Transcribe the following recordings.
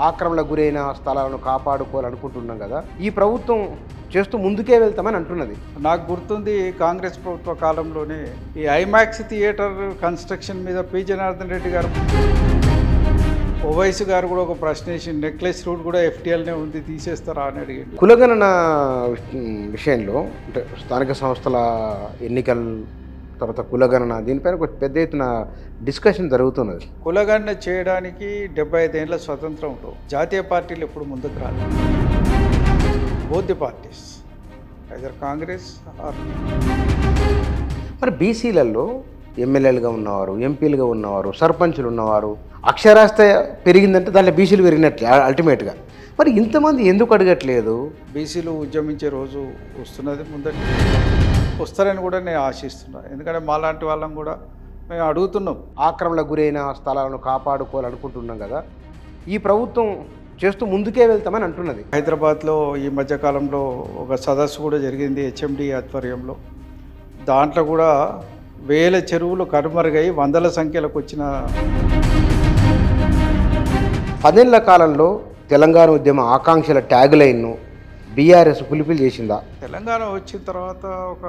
ఆక్రమణకు గురైన స్థలాలను కాపాడుకోవాలనుకుంటున్నాం కదా, ఈ ప్రభుత్వం చేస్తూ ముందుకే వెళ్తామని అంటున్నది. నాకు గుర్తుంది కాంగ్రెస్ ప్రభుత్వ కాలంలోనే ఈ ఐమాక్స్ థియేటర్ కన్స్ట్రక్షన్ మీద పి జనార్దన్ రెడ్డి గారు, ఓవైసీ గారు కూడా ఒక ప్రశ్న వేసి నెక్లెస్ రూట్ కూడా ఎఫ్టీఎల్నే ఉంది తీసేస్తారా అని అడిగాడు. కులగణన విషయంలో అంటే స్థానిక సంస్థల ఎన్నికల తర్వాత కులగణన దీనిపైన ఒక పెద్ద ఎత్తున డిస్కషన్ జరుగుతున్నది. కులగణన చేయడానికి 75 ఏళ్ల స్వతంత్రం ఉంటుంది. జాతీయ పార్టీలు ఎప్పుడు ముందుకు రాలేదు. Both the parties either Congress or. మరి బీసీలలో ఎమ్మెల్యేలుగా ఉన్నవారు, ఎంపీలుగా ఉన్నవారు, సర్పంచులు ఉన్నవారు, అక్షరాస్యత పెరిగిందంటే దాంట్లో బీసీలు పెరిగినట్లే అల్టిమేట్గా. మరి ఇంతమంది ఎందుకు అడగట్లేదు? బీసీలు ఉద్యమించే రోజు వస్తున్నది, ముందటి వస్తారని కూడా నేను ఆశిస్తున్నాను. ఎందుకంటే మాలాంటి వాళ్ళం కూడా మేము అడుగుతున్నాం. ఆక్రమణకు గురైన స్థలాలను కాపాడుకోవాలనుకుంటున్నాం కదా, ఈ ప్రభుత్వం చేస్తూ ముందుకే వెళ్తామని అంటున్నది. హైదరాబాద్లో ఈ మధ్యకాలంలో ఒక సదస్సు కూడా జరిగింది హెచ్ఎండి ఆధ్వర్యంలో. దాంట్లో కూడా వేల చెరువులు కనుమరుగై వందల సంఖ్యలకు వచ్చిన 10 ఏళ్ల కాలంలో తెలంగాణ ఉద్యమ ఆకాంక్షల ట్యాగ్ లైన్ను బీఆర్ఎస్ ఫుల్ఫిల్ చేసిందా? తెలంగాణ వచ్చిన తర్వాత ఒక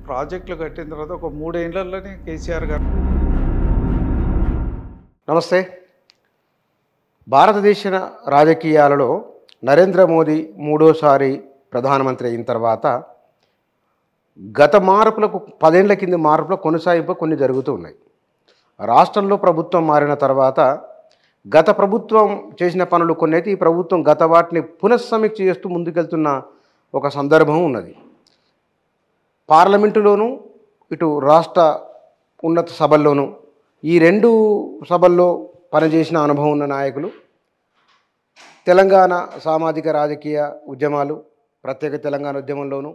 ప్రాజెక్టులు కట్టిన తర్వాత ఒక 3 ఏళ్లలోనే కేసీఆర్ గారు. నమస్తే. భారతదేశ రాజకీయాలలో నరేంద్ర మోదీ మూడోసారి ప్రధానమంత్రి అయిన తర్వాత గత మార్పులకు 10 ఏళ్ల కింద మార్పుల కొనసాగింపు కొన్ని జరుగుతూ ఉన్నాయి. రాష్ట్రంలో ప్రభుత్వం మారిన తర్వాత గత ప్రభుత్వం చేసిన పనులు కొన్ని అయితే ఈ ప్రభుత్వం గత వాటిని పునఃసమీక్ష చేస్తూ ముందుకెళ్తున్న ఒక సందర్భం ఉన్నది. పార్లమెంటులోనూ ఇటు రాష్ట్ర ఉన్నత సభల్లోనూ ఈ 2 సభల్లో పనిచేసిన అనుభవం ఉన్న నాయకులు తెలంగాణ సామాజిక రాజకీయ ఉద్యమాలు, ప్రత్యేక తెలంగాణ ఉద్యమంలోనూ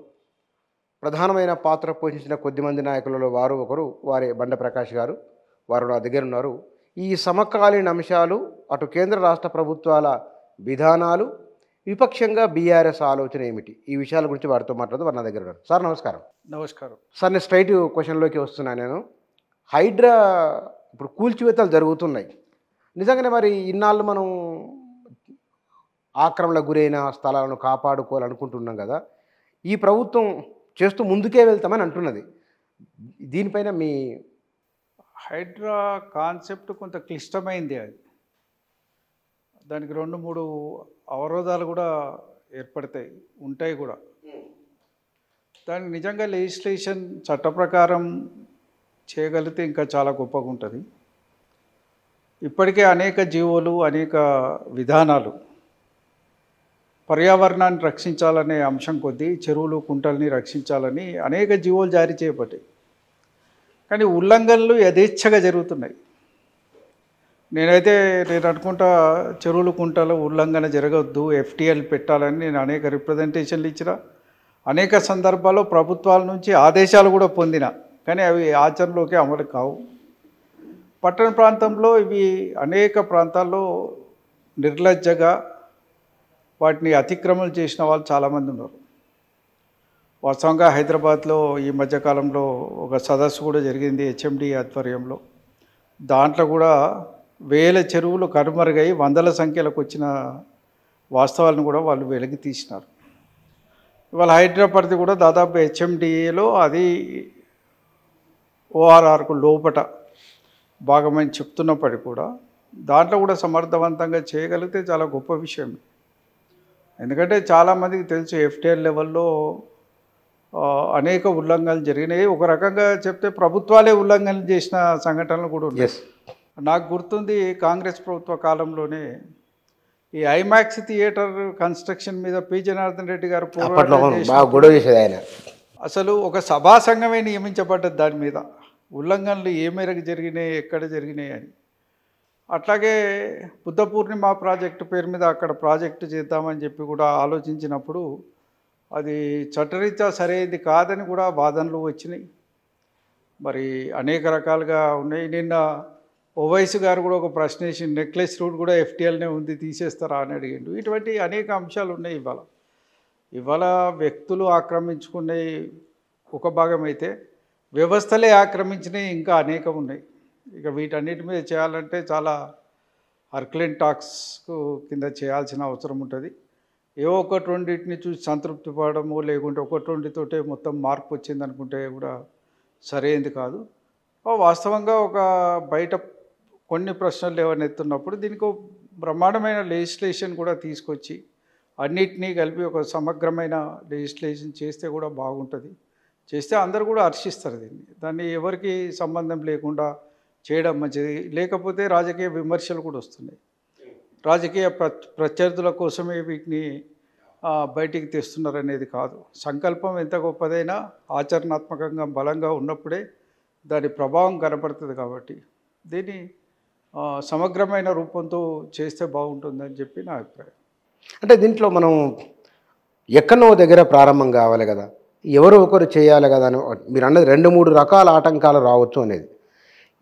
ప్రధానమైన పాత్ర పోషించిన కొద్దిమంది నాయకులలో వారు ఒకరు, వారే బండ ప్రకాష్ గారు. వారు నా దగ్గర ఉన్నారు. ఈ సమకాలీన అంశాలు, అటు కేంద్ర రాష్ట్ర ప్రభుత్వాల విధానాలు, విపక్షంగా బీఆర్ఎస్ ఆలోచన ఏమిటి, ఈ విషయాల గురించి వారితో మాట్లాడుతూ వారు నా దగ్గర ఉన్నారు. సార్ నమస్కారం. నమస్కారం సార్, నేను స్ట్రైట్ క్వశ్చన్లోకి వస్తున్నాను. నేను హైడ్రా ఇప్పుడు కూల్చివేతలు జరుగుతున్నాయి. నిజంగానే మరి ఇన్నాళ్ళు మనం ఆక్రమణకు గురైన స్థలాలను కాపాడుకోవాలనుకుంటున్నాం కదా, ఈ ప్రభుత్వం చేస్తూ ముందుకే వెళ్తామని అంటున్నది. దీనిపైన మీ హైడ్రా కాన్సెప్ట్ కొంత క్లిష్టమైంది. అది దానికి 2-3 అవరోధాలు కూడా ఏర్పడతాయి, ఉంటాయి కూడా. దానికి నిజంగా లెజిస్లేషన్ చట్ట ప్రకారం చేయగలిగితే ఇంకా చాలా గొప్పగా ఉంటుంది. ఇప్పటికే అనేక జీవోలు, అనేక విధానాలు పర్యావరణాన్ని రక్షించాలనే అంశం కొద్దీ చెరువులు, కుంటల్ని రక్షించాలని అనేక జీవోలు జారీ చేయబడ్డాయి. కానీ ఉల్లంఘనలు యథేచ్ఛగా జరుగుతున్నాయి. నేను అనుకుంటా చెరువులు, కుంటలు ఉల్లంఘన జరగవద్దు, ఎఫ్టీఎల్ పెట్టాలని నేను అనేక రిప్రజెంటేషన్లు ఇచ్చిన, అనేక సందర్భాల్లో ప్రభుత్వాల నుంచి ఆదేశాలు కూడా పొందిన, కానీ అవి ఆచరణలోకి అమలు కావు. పట్టణ ప్రాంతంలో ఇవి అనేక ప్రాంతాల్లో నిర్లజ్జగా వాటిని అతిక్రమణలు చేసిన వాళ్ళు చాలామంది ఉన్నారు. వాస్తవంగా హైదరాబాద్లో ఈ మధ్యకాలంలో ఒక సదస్సు కూడా జరిగింది హెచ్ఎండి ఆధ్వర్యంలో. దాంట్లో కూడా వేల చెరువులు కనుమరుగై వందల సంఖ్యలకు వచ్చిన వాస్తవాలను కూడా వాళ్ళు వెలికి తీసినారు. ఇవాళ హైదరాబాద్ కూడా దాదాపు హెచ్ఎండిఏలో అది ఓఆర్ఆర్కు లోపట భాగమని చెప్తున్నప్పటికీ కూడా దాంట్లో కూడా సమర్థవంతంగా చేయగలిగితే చాలా గొప్ప విషయం. ఎందుకంటే చాలామందికి తెలుసు ఎఫ్టీఎల్ లెవెల్లో అనేక ఉల్లంఘనలు జరిగినాయి. ఒక రకంగా చెప్తే ప్రభుత్వాలే ఉల్లంఘనలు చేసిన సంఘటనలు కూడా ఉన్నాయి. నాకు గుర్తుంది కాంగ్రెస్ ప్రభుత్వ కాలంలోనే ఈ ఐమాక్స్ థియేటర్ కన్స్ట్రక్షన్ మీద పి జనార్దన్ రెడ్డి గారు అసలు ఒక సభా సంఘమే నియమించబడ్డది. దాని మీద ఉల్లంఘనలు ఏ మేరకు జరిగినాయి, ఎక్కడ జరిగినాయి అని. అట్లాగే బుద్ధ పూర్ణిమ ప్రాజెక్టు పేరు మీద అక్కడ ప్రాజెక్టు చేద్దామని చెప్పి కూడా ఆలోచించినప్పుడు అది చట్టరీత్యా సరైనది కాదని కూడా వాదనలు వచ్చినాయి. మరి అనేక రకాలుగా ఉన్నాయి. నిన్న ఓవైసీ గారు కూడా ఒక ప్రశ్న వేసి నెక్లెస్ రూట్ కూడా ఎఫ్టీఎల్నే ఉంది తీసేస్తారా అని అడిగిండు. ఇటువంటి అనేక అంశాలు ఉన్నాయి. ఇవాళ వ్యక్తులు ఆక్రమించుకునే ఒక భాగం అయితే వ్యవస్థలే ఆక్రమించినవి ఇంకా అనేకం ఉన్నాయి. ఇక వీటన్నిటి మీద చేయాలంటే చాలా హర్క్లెన్ టాక్స్కు కింద చేయాల్సిన అవసరం ఉంటుంది. ఏవో ఒకటి రెండింటిని చూసి సంతృప్తి పడడము, లేకుంటే ఒకటి రెండితోటే మొత్తం మార్పు వచ్చింది అనుకుంటే కూడా సరైనది కాదు. వాస్తవంగా ఒక బయట కొన్ని ప్రశ్నలు లేవనెత్తున్నప్పుడు దీనికి ఒక బ్రహ్మాండమైన లెజిస్లేషన్ కూడా తీసుకొచ్చి అన్నిటినీ కలిపి ఒక సమగ్రమైన లెజిస్లేషన్ చేస్తే కూడా బాగుంటుంది. చేస్తే అందరూ కూడా హర్షిస్తారు దాన్ని ఎవరికి సంబంధం లేకుండా చేయడం మంచిది. లేకపోతే రాజకీయ విమర్శలు కూడా వస్తున్నాయి. రాజకీయ ప్రత్యర్థుల కోసమే వీటిని బయటికి తెస్తున్నారనేది కాదు. సంకల్పం ఎంత గొప్పదైనా ఆచరణాత్మకంగా బలంగా ఉన్నప్పుడే దాని ప్రభావం కనపడుతుంది. కాబట్టి దీన్ని సమగ్రమైన రూపంతో చేస్తే బాగుంటుందని చెప్పి నా అభిప్రాయం. అంటే దీంట్లో మనం ఎక్కడో దగ్గర ప్రారంభం కావాలి కదా, ఎవరో ఒకరు చేయాలి కదా అని మీరు అన్నది 2-3 రకాల ఆటంకాలు రావచ్చు అనేది.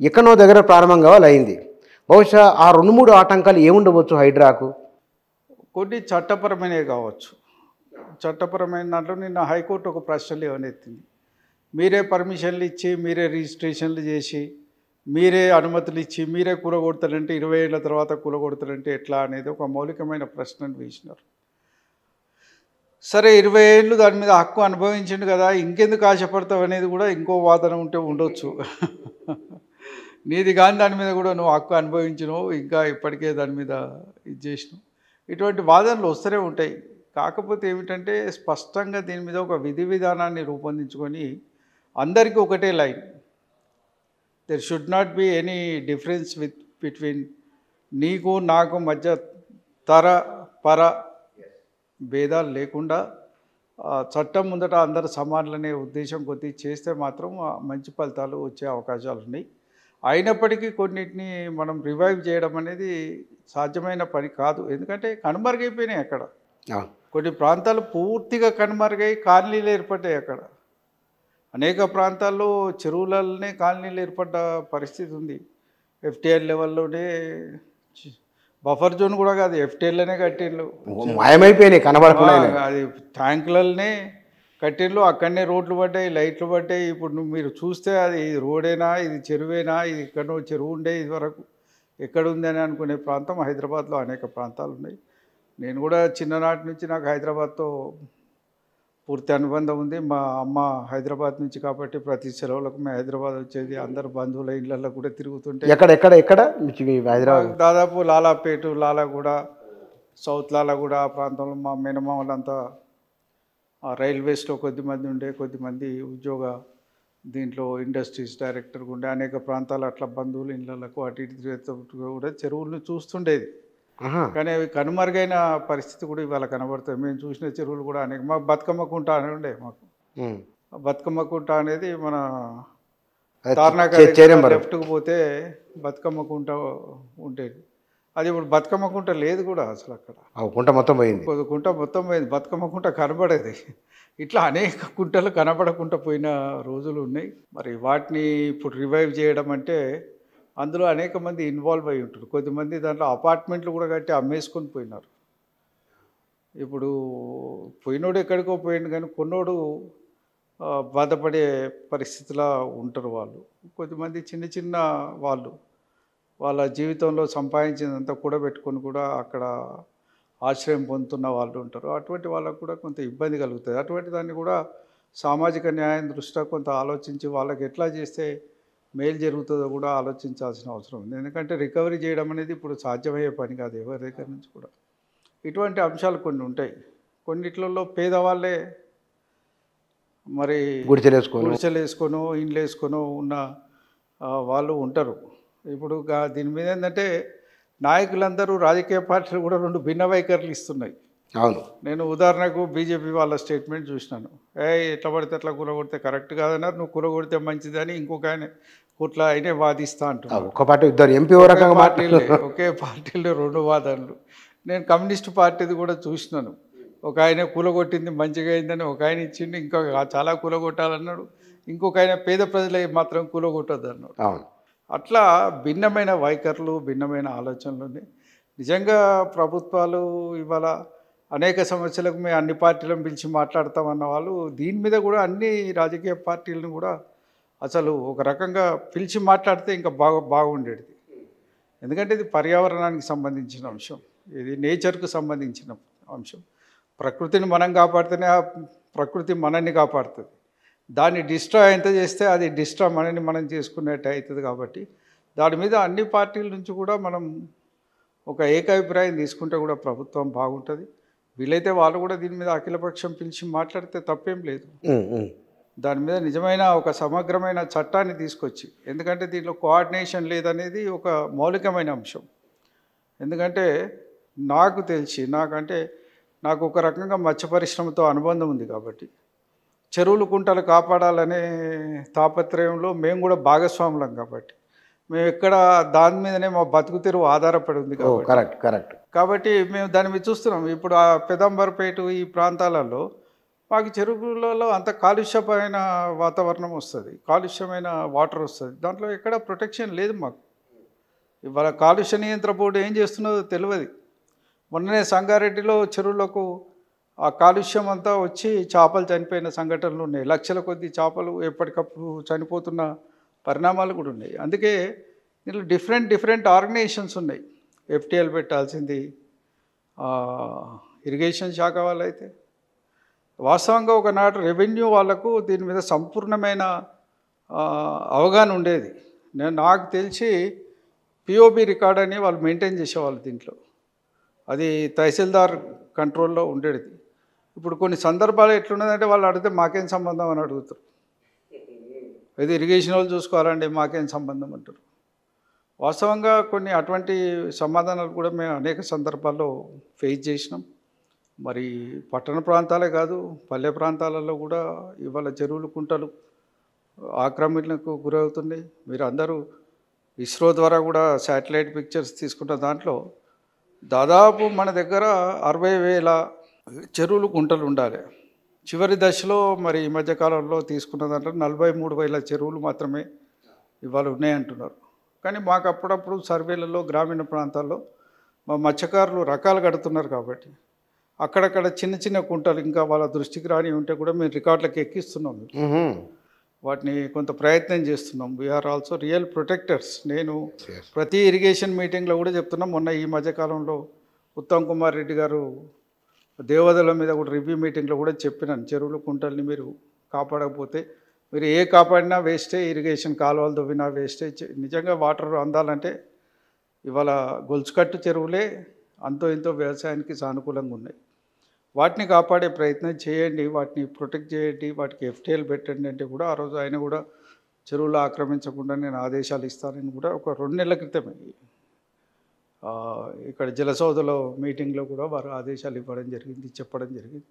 ఎక్కడో దగ్గర ప్రారంభం కావాలి అయింది. బహుశా ఆ 2-3 ఆటంకాలు ఏముండవచ్చు హైడ్రాకు? కొన్ని చట్టపరమైనవి కావచ్చు. చట్టపరమైన దాంట్లో నిన్న హైకోర్టు ఒక ప్రశ్నలు ఏమనెత్తింది. మీరే పర్మిషన్లు ఇచ్చి, మీరే రిజిస్ట్రేషన్లు చేసి, మీరే అనుమతులు ఇచ్చి, మీరే కూలగొడతారంటే 20 ఏళ్ళ తర్వాత కూలగొడతారంటే ఎట్లా అనేది ఒక మౌలికమైన ప్రశ్నను వేసినారు. సరే 20 ఏళ్ళు దాని మీద హక్కు అనుభవించిండు కదా, ఇంకెందుకు ఆశపడతావు అనేది కూడా ఇంకో వాదన ఉంటే ఉండొచ్చు. నీది కానీ దాని మీద కూడా నువ్వు హక్కు అనుభవించినవు, ఇంకా ఇప్పటికే దాని మీద ఇది చేసినావు. ఇటువంటి వాదనలు వస్తూనే ఉంటాయి. కాకపోతే ఏమిటంటే స్పష్టంగా దీని మీద ఒక విధి విధానాన్ని రూపొందించుకొని అందరికీ ఒకటే line. There should not be any difference between నీకు నాకు మధ్య పర భేదాలు లేకుండా చట్టం ముందట అందరు సమానులనే ఉద్దేశం కొద్దీ చేస్తే మాత్రం మంచి ఫలితాలు వచ్చే అవకాశాలు ఉన్నాయి. అయినప్పటికీ కొన్నిటిని మనం రివైవ్ చేయడం అనేది సాధ్యమైన పని కాదు. ఎందుకంటే కనుమరుగైపోయినాయి అక్కడ. కొన్ని ప్రాంతాలు పూర్తిగా కనుమరుగై కాలనీలు ఏర్పడ్డాయి. అక్కడ అనేక ప్రాంతాల్లో చెరువులనే కాలనీలు ఏర్పడ్డ పరిస్థితి ఉంది. ఎఫ్టీఎల్ లెవెల్లోనే బఫర్ జోన్ కూడా కాదు, ఎఫ్టీఎల్లోనే కట్టిళ్ళు, మాయమైపోయినాయి, కనబడకుండా. అది ట్యాంకులనే కట్టిళ్ళు, అక్కడనే రోడ్లు పడ్డాయి, లైట్లు పడ్డాయి. ఇప్పుడు మీరు చూస్తే అది రోడేనా, ఇది చెరువేనా, ఇది ఎక్కడో చెరువు ఉండే ఇది వరకు ఎక్కడుంది అని అనుకునే ప్రాంతం హైదరాబాద్లో అనేక ప్రాంతాలు ఉన్నాయి. నేను కూడా చిన్ననాటి నుంచి నాకు హైదరాబాద్తో పూర్తి అనుబంధం ఉంది. మా అమ్మ హైదరాబాద్ నుంచి కాబట్టి ప్రతి సెలవులకు మేము హైదరాబాద్ వచ్చేది. అందరు బంధువుల ఇళ్ళల్లో కూడా తిరుగుతుంటే ఎక్కడ హైదరాబాద్ దాదాపు లాలాపేట, లాలాగూడ, సౌత్ లాలాగూడ ఆ ప్రాంతంలో మా మేనమామలంతా రైల్వేస్లో కొద్దిమంది ఉండే, కొద్దిమంది ఉద్యోగ దీంట్లో ఇండస్ట్రీస్ డైరెక్టర్గా ఉండే, అనేక ప్రాంతాలు అట్లా బంధువుల ఇళ్ళకు అటు ఇటు కూడా చెరువులను చూస్తుండేది. కానీ అవి కనుమరుగైన పరిస్థితి కూడా ఇవాళ కనబడుతుంది. మేము చూసిన చెరువులు కూడా అనేక. మాకు బతుకమ్మ కుంట అని ఉండే. మాకు బతుకమ్మ కుంట అనేది మన తార్నాక లెఫ్ట్కు పోతే బతుకమ్మ కుంట ఉండేది. అది ఇప్పుడు బతుకమ్మ కుంట లేదు కూడా అసలు. అక్కడ కుంట మొత్తం పోయింది, కుంట మొత్తం పోయింది, బతుకమ్మ కుంట కనబడేది. ఇట్లా అనేక కుంటలు కనబడకుండా పోయిన రోజులు ఉన్నాయి. మరి వాటిని ఇప్పుడు రివైవ్ చేయడం అంటే అందులో అనేక మంది ఇన్వాల్వ్ అయి ఉంటారు. కొద్దిమంది దాంట్లో అపార్ట్మెంట్లు కూడా కట్టి అమ్మేసుకొని పోయినారు. ఇప్పుడు పోయినోడు ఎక్కడికో పోయిండు, కానీ కొన్నోడు బాధపడే పరిస్థితిలో ఉంటారు వాళ్ళు. కొద్దిమంది చిన్న చిన్న వాళ్ళు వాళ్ళ జీవితంలో సంపాదించినంత కూడబెట్టుకొని కూడా అక్కడ ఆశ్రయం పొందుతున్న వాళ్ళు ఉంటారు. అటువంటి వాళ్ళకు కూడా కొంత ఇబ్బంది కలుగుతుంది. అటువంటి దాన్ని కూడా సామాజిక న్యాయం దృష్ట్యా కొంత ఆలోచించి వాళ్ళకి ఎట్లా చేస్తే మేలు జరుగుతుందో కూడా ఆలోచించాల్సిన అవసరం ఉంది. ఎందుకంటే రికవరీ చేయడం అనేది ఇప్పుడు సాధ్యమయ్యే పని కాదు ఎవరి దగ్గర నుంచి కూడా. ఇటువంటి అంశాలు కొన్ని ఉంటాయి. కొన్నిట్లలో పేదవాళ్ళే మరి గుడిసెలేసుకొనో ఇండ్లు వేసుకొనో ఉన్న వాళ్ళు ఉంటారు. ఇప్పుడు దీని మీద ఏంటంటే నాయకులందరూ రాజకీయ పార్టీలు కూడా 2 భిన్న వైఖరులు ఇస్తున్నాయి. అవును. నేను ఉదాహరణకు బీజేపీ వాళ్ళ స్టేట్మెంట్ చూసినాను. ఎట్లా పడితే అట్లా కూలగొడితే కరెక్ట్ కాదన్నారు, నువ్వు కూలగొడితే మంచిదని ఇంకొక ఆయన కోట్ల అయినే వాదిస్తా అంటున్నారు. ఒక పార్టీ ఇద్దరు ఎంపీ ఒకే పార్టీలో 2 వాదనలు. నేను కమ్యూనిస్ట్ పార్టీది కూడా చూసినాను. ఒక ఆయన కూలగొట్టింది మంచిగా అయిందని ఒక ఆయన ఇచ్చిండు, ఇంకొక చాలా కూలగొట్టాలన్నాడు, ఇంకొక ఆయన పేద ప్రజలే మాత్రం కూలగొట్టద్దు అన్నాడు. అట్లా భిన్నమైన వైఖరులు, భిన్నమైన ఆలోచనలు ఉన్నాయి. నిజంగా ప్రభుత్వాలు ఇవాళ అనేక సమస్యలకు మేము అన్ని పార్టీలను పిలిచి మాట్లాడతామన్న వాళ్ళు దీని మీద కూడా అన్ని రాజకీయ పార్టీలను కూడా అసలు ఒక రకంగా పిలిచి మాట్లాడితే ఇంకా బాగుండేది. ఎందుకంటే ఇది పర్యావరణానికి సంబంధించిన అంశం, ఇది నేచర్కు సంబంధించిన అంశం. ప్రకృతిని మనం కాపాడితేనే ఆ ప్రకృతి మనల్ని కాపాడుతుంది. దాన్ని డిస్ట్రాయ్ ఎంత చేస్తే అది డిస్ట్రాయ్ మనల్ని మనం చేసుకునేట్టు అవుతుంది. కాబట్టి దాని మీద అన్ని పార్టీల నుంచి కూడా మనం ఒక ఏకాభిప్రాయం తీసుకుంటే కూడా ప్రభుత్వం బాగుంటుంది. వీలైతే వాళ్ళు కూడా దీని మీద అఖిలపక్షం పిలిచి మాట్లాడితే తప్పేం లేదు. దాని మీద నిజమైన ఒక సమగ్రమైన చట్టాన్ని తీసుకొచ్చి, ఎందుకంటే దీంట్లో కోఆర్డినేషన్ లేదనేది ఒక మౌలికమైన అంశం. ఎందుకంటే నాకు తెలిసి నాకు ఒక రకంగా మత్స్య పరిశ్రమతో అనుబంధం ఉంది. కాబట్టి చెరువులు కుంటలు కాపాడాలనే తాపత్రయంలో మేము కూడా భాగస్వాములం. కాబట్టి మేము ఎక్కడ దాని మీదనే మా బతుకు తెరువు ఆధారపడి ఉంది. కరెక్ట్. కాబట్టి మేము దాని మీద చూస్తున్నాం. ఇప్పుడు ఆ పెదంబర్పేట ఈ ప్రాంతాలలో మాకు చెరువులలో అంత కాలుష్యమైన వాతావరణం వస్తుంది, కాలుష్యమైన వాటర్ వస్తుంది. దాంట్లో ఎక్కడ ప్రొటెక్షన్ లేదు మాకు. ఇవాళ కాలుష్య నియంత్రణ బోర్డు ఏం చేస్తున్నదో తెలియదు. మొన్ననే సంగారెడ్డిలో చెరువులకు ఆ కాలుష్యం అంతా వచ్చి చేపలు చనిపోయిన సంఘటనలు ఉన్నాయి. లక్షల కొద్ది చేపలు ఎప్పటికప్పుడు చనిపోతున్న పరిణామాలు కూడా ఉన్నాయి. అందుకే దీంట్లో డిఫరెంట్ ఆర్గనైజేషన్స్ ఉన్నాయి. ఎఫ్టీఎల్ పెట్టాల్సింది ఇరిగేషన్ శాఖ వాళ్ళైతే, వాస్తవంగా ఒకనాడు రెవెన్యూ వాళ్ళకు దీని మీద సంపూర్ణమైన అవగాహన ఉండేది. నాకు తెలిసి పిఓబి రికార్డ్ అని వాళ్ళు మెయింటైన్ చేసేవాళ్ళు దీంట్లో. అది తహసీల్దార్ కంట్రోల్లో ఉండేది. ఇప్పుడు కొన్ని సందర్భాలు ఎట్లున్నదంటే వాళ్ళు అడిగితే మాకేం సంబంధం అని అడుగుతారు. ఇది ఇరిగేషన్ వాళ్ళు చూసుకోవాలండి, మాకేం సంబంధం అంటారు. వాస్తవంగా కొన్ని అటువంటి సమాధానాలు కూడా మేము అనేక సందర్భాల్లో ఫేస్ చేసినాం. మరి పట్టణ ప్రాంతాలే కాదు, పల్లె ప్రాంతాలలో కూడా ఇవాళ చెరువులు కుంటలు ఆక్రమణకు గురవుతున్నాయి. మీరు అందరూ ఇస్రో ద్వారా కూడా శాటిలైట్ పిక్చర్స్ తీసుకున్న దాంట్లో దాదాపు మన దగ్గర 60,000 చెరువులు కుంటలు ఉండాలి. చివరి దశలో మరి ఈ మధ్యకాలంలో తీసుకున్న దాంట్లో 43,000 చెరువులు మాత్రమే ఇవాళ ఉన్నాయంటున్నారు. కానీ మాకు అప్పుడప్పుడు సర్వేలలో గ్రామీణ ప్రాంతాల్లో మా మత్స్యకారులు రకాలు కడుతున్నారు. కాబట్టి అక్కడక్కడ చిన్న కుంటలు ఇంకా వాళ్ళ దృష్టికి రాని ఉంటే కూడా మేము రికార్డులకు ఎక్కిస్తున్నాం. వాటిని కొంత ప్రయత్నం చేస్తున్నాం. We are also real protectors. నేను ప్రతి ఇరిగేషన్ మీటింగ్లో కూడా చెప్తున్నాం. మొన్న ఈ మధ్యకాలంలో ఉత్తమ్ కుమార్ రెడ్డి గారు దేవదల మీద కూడా రివ్యూ మీటింగ్లో కూడా చెప్పినాను, చెరువులు కుంటల్ని మీరు కాపాడకపోతే మీరు కాపాడినా వేస్టే, ఇరిగేషన్ కాలువలు తవ్వినా వేస్టే. నిజంగా వాటర్ అందాలంటే ఇవాళ గొలుసుకట్టు చెరువులే అంతో ఇంతో వ్యవసాయానికి సానుకూలంగా ఉన్నాయి. వాటిని కాపాడే ప్రయత్నం చేయండి, వాటిని ప్రొటెక్ట్ చేయండి, వాటికి ఎఫ్టీఎల్ పెట్టండి అంటే కూడా ఆ రోజు ఆయన కూడా చెరువులు ఆక్రమించకుండా నేను ఆదేశాలు ఇస్తానని కూడా ఒక 2 నెలల క్రితమే ఇక్కడ జలసౌధలో మీటింగ్లో కూడా వారు ఆదేశాలు ఇవ్వడం జరిగింది, చెప్పడం జరిగింది.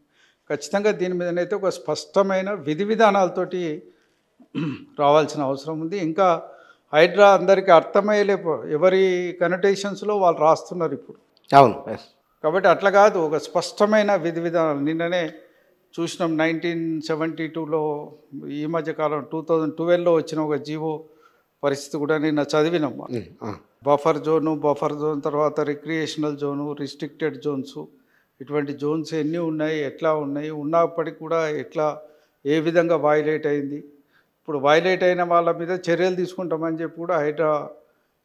ఖచ్చితంగా దీని మీదనైతే ఒక స్పష్టమైన విధి విధానాలతోటి రావాల్సిన అవసరం ఉంది. ఇంకా హైడ్రా అందరికీ అర్థమయ్యేలేపో ఎవరి కనోటేషన్స్లో వాళ్ళు రాస్తున్నారు ఇప్పుడు. అవును. కాబట్టి అట్లా కాదు, ఒక స్పష్టమైన విధి విధానాలు. నిన్ననే చూసినాం 1972లో ఈ మధ్యకాలం 2012లో వచ్చిన ఒక జీవో పరిస్థితి కూడా నిన్న చదివినాం. బఫర్ జోన్ తర్వాత రిక్రియేషనల్ జోను, రిస్ట్రిక్టెడ్ జోన్స్, ఇటువంటి జోన్స్ ఎన్ని ఉన్నాయి, ఎట్లా ఉన్నాయి, ఉన్నప్పటికీ కూడా ఏ విధంగా వైలేట్ అయింది. ఇప్పుడు వైలేట్ అయిన వాళ్ళ మీద చర్యలు తీసుకుంటామని చెప్పి కూడా హైడ్రా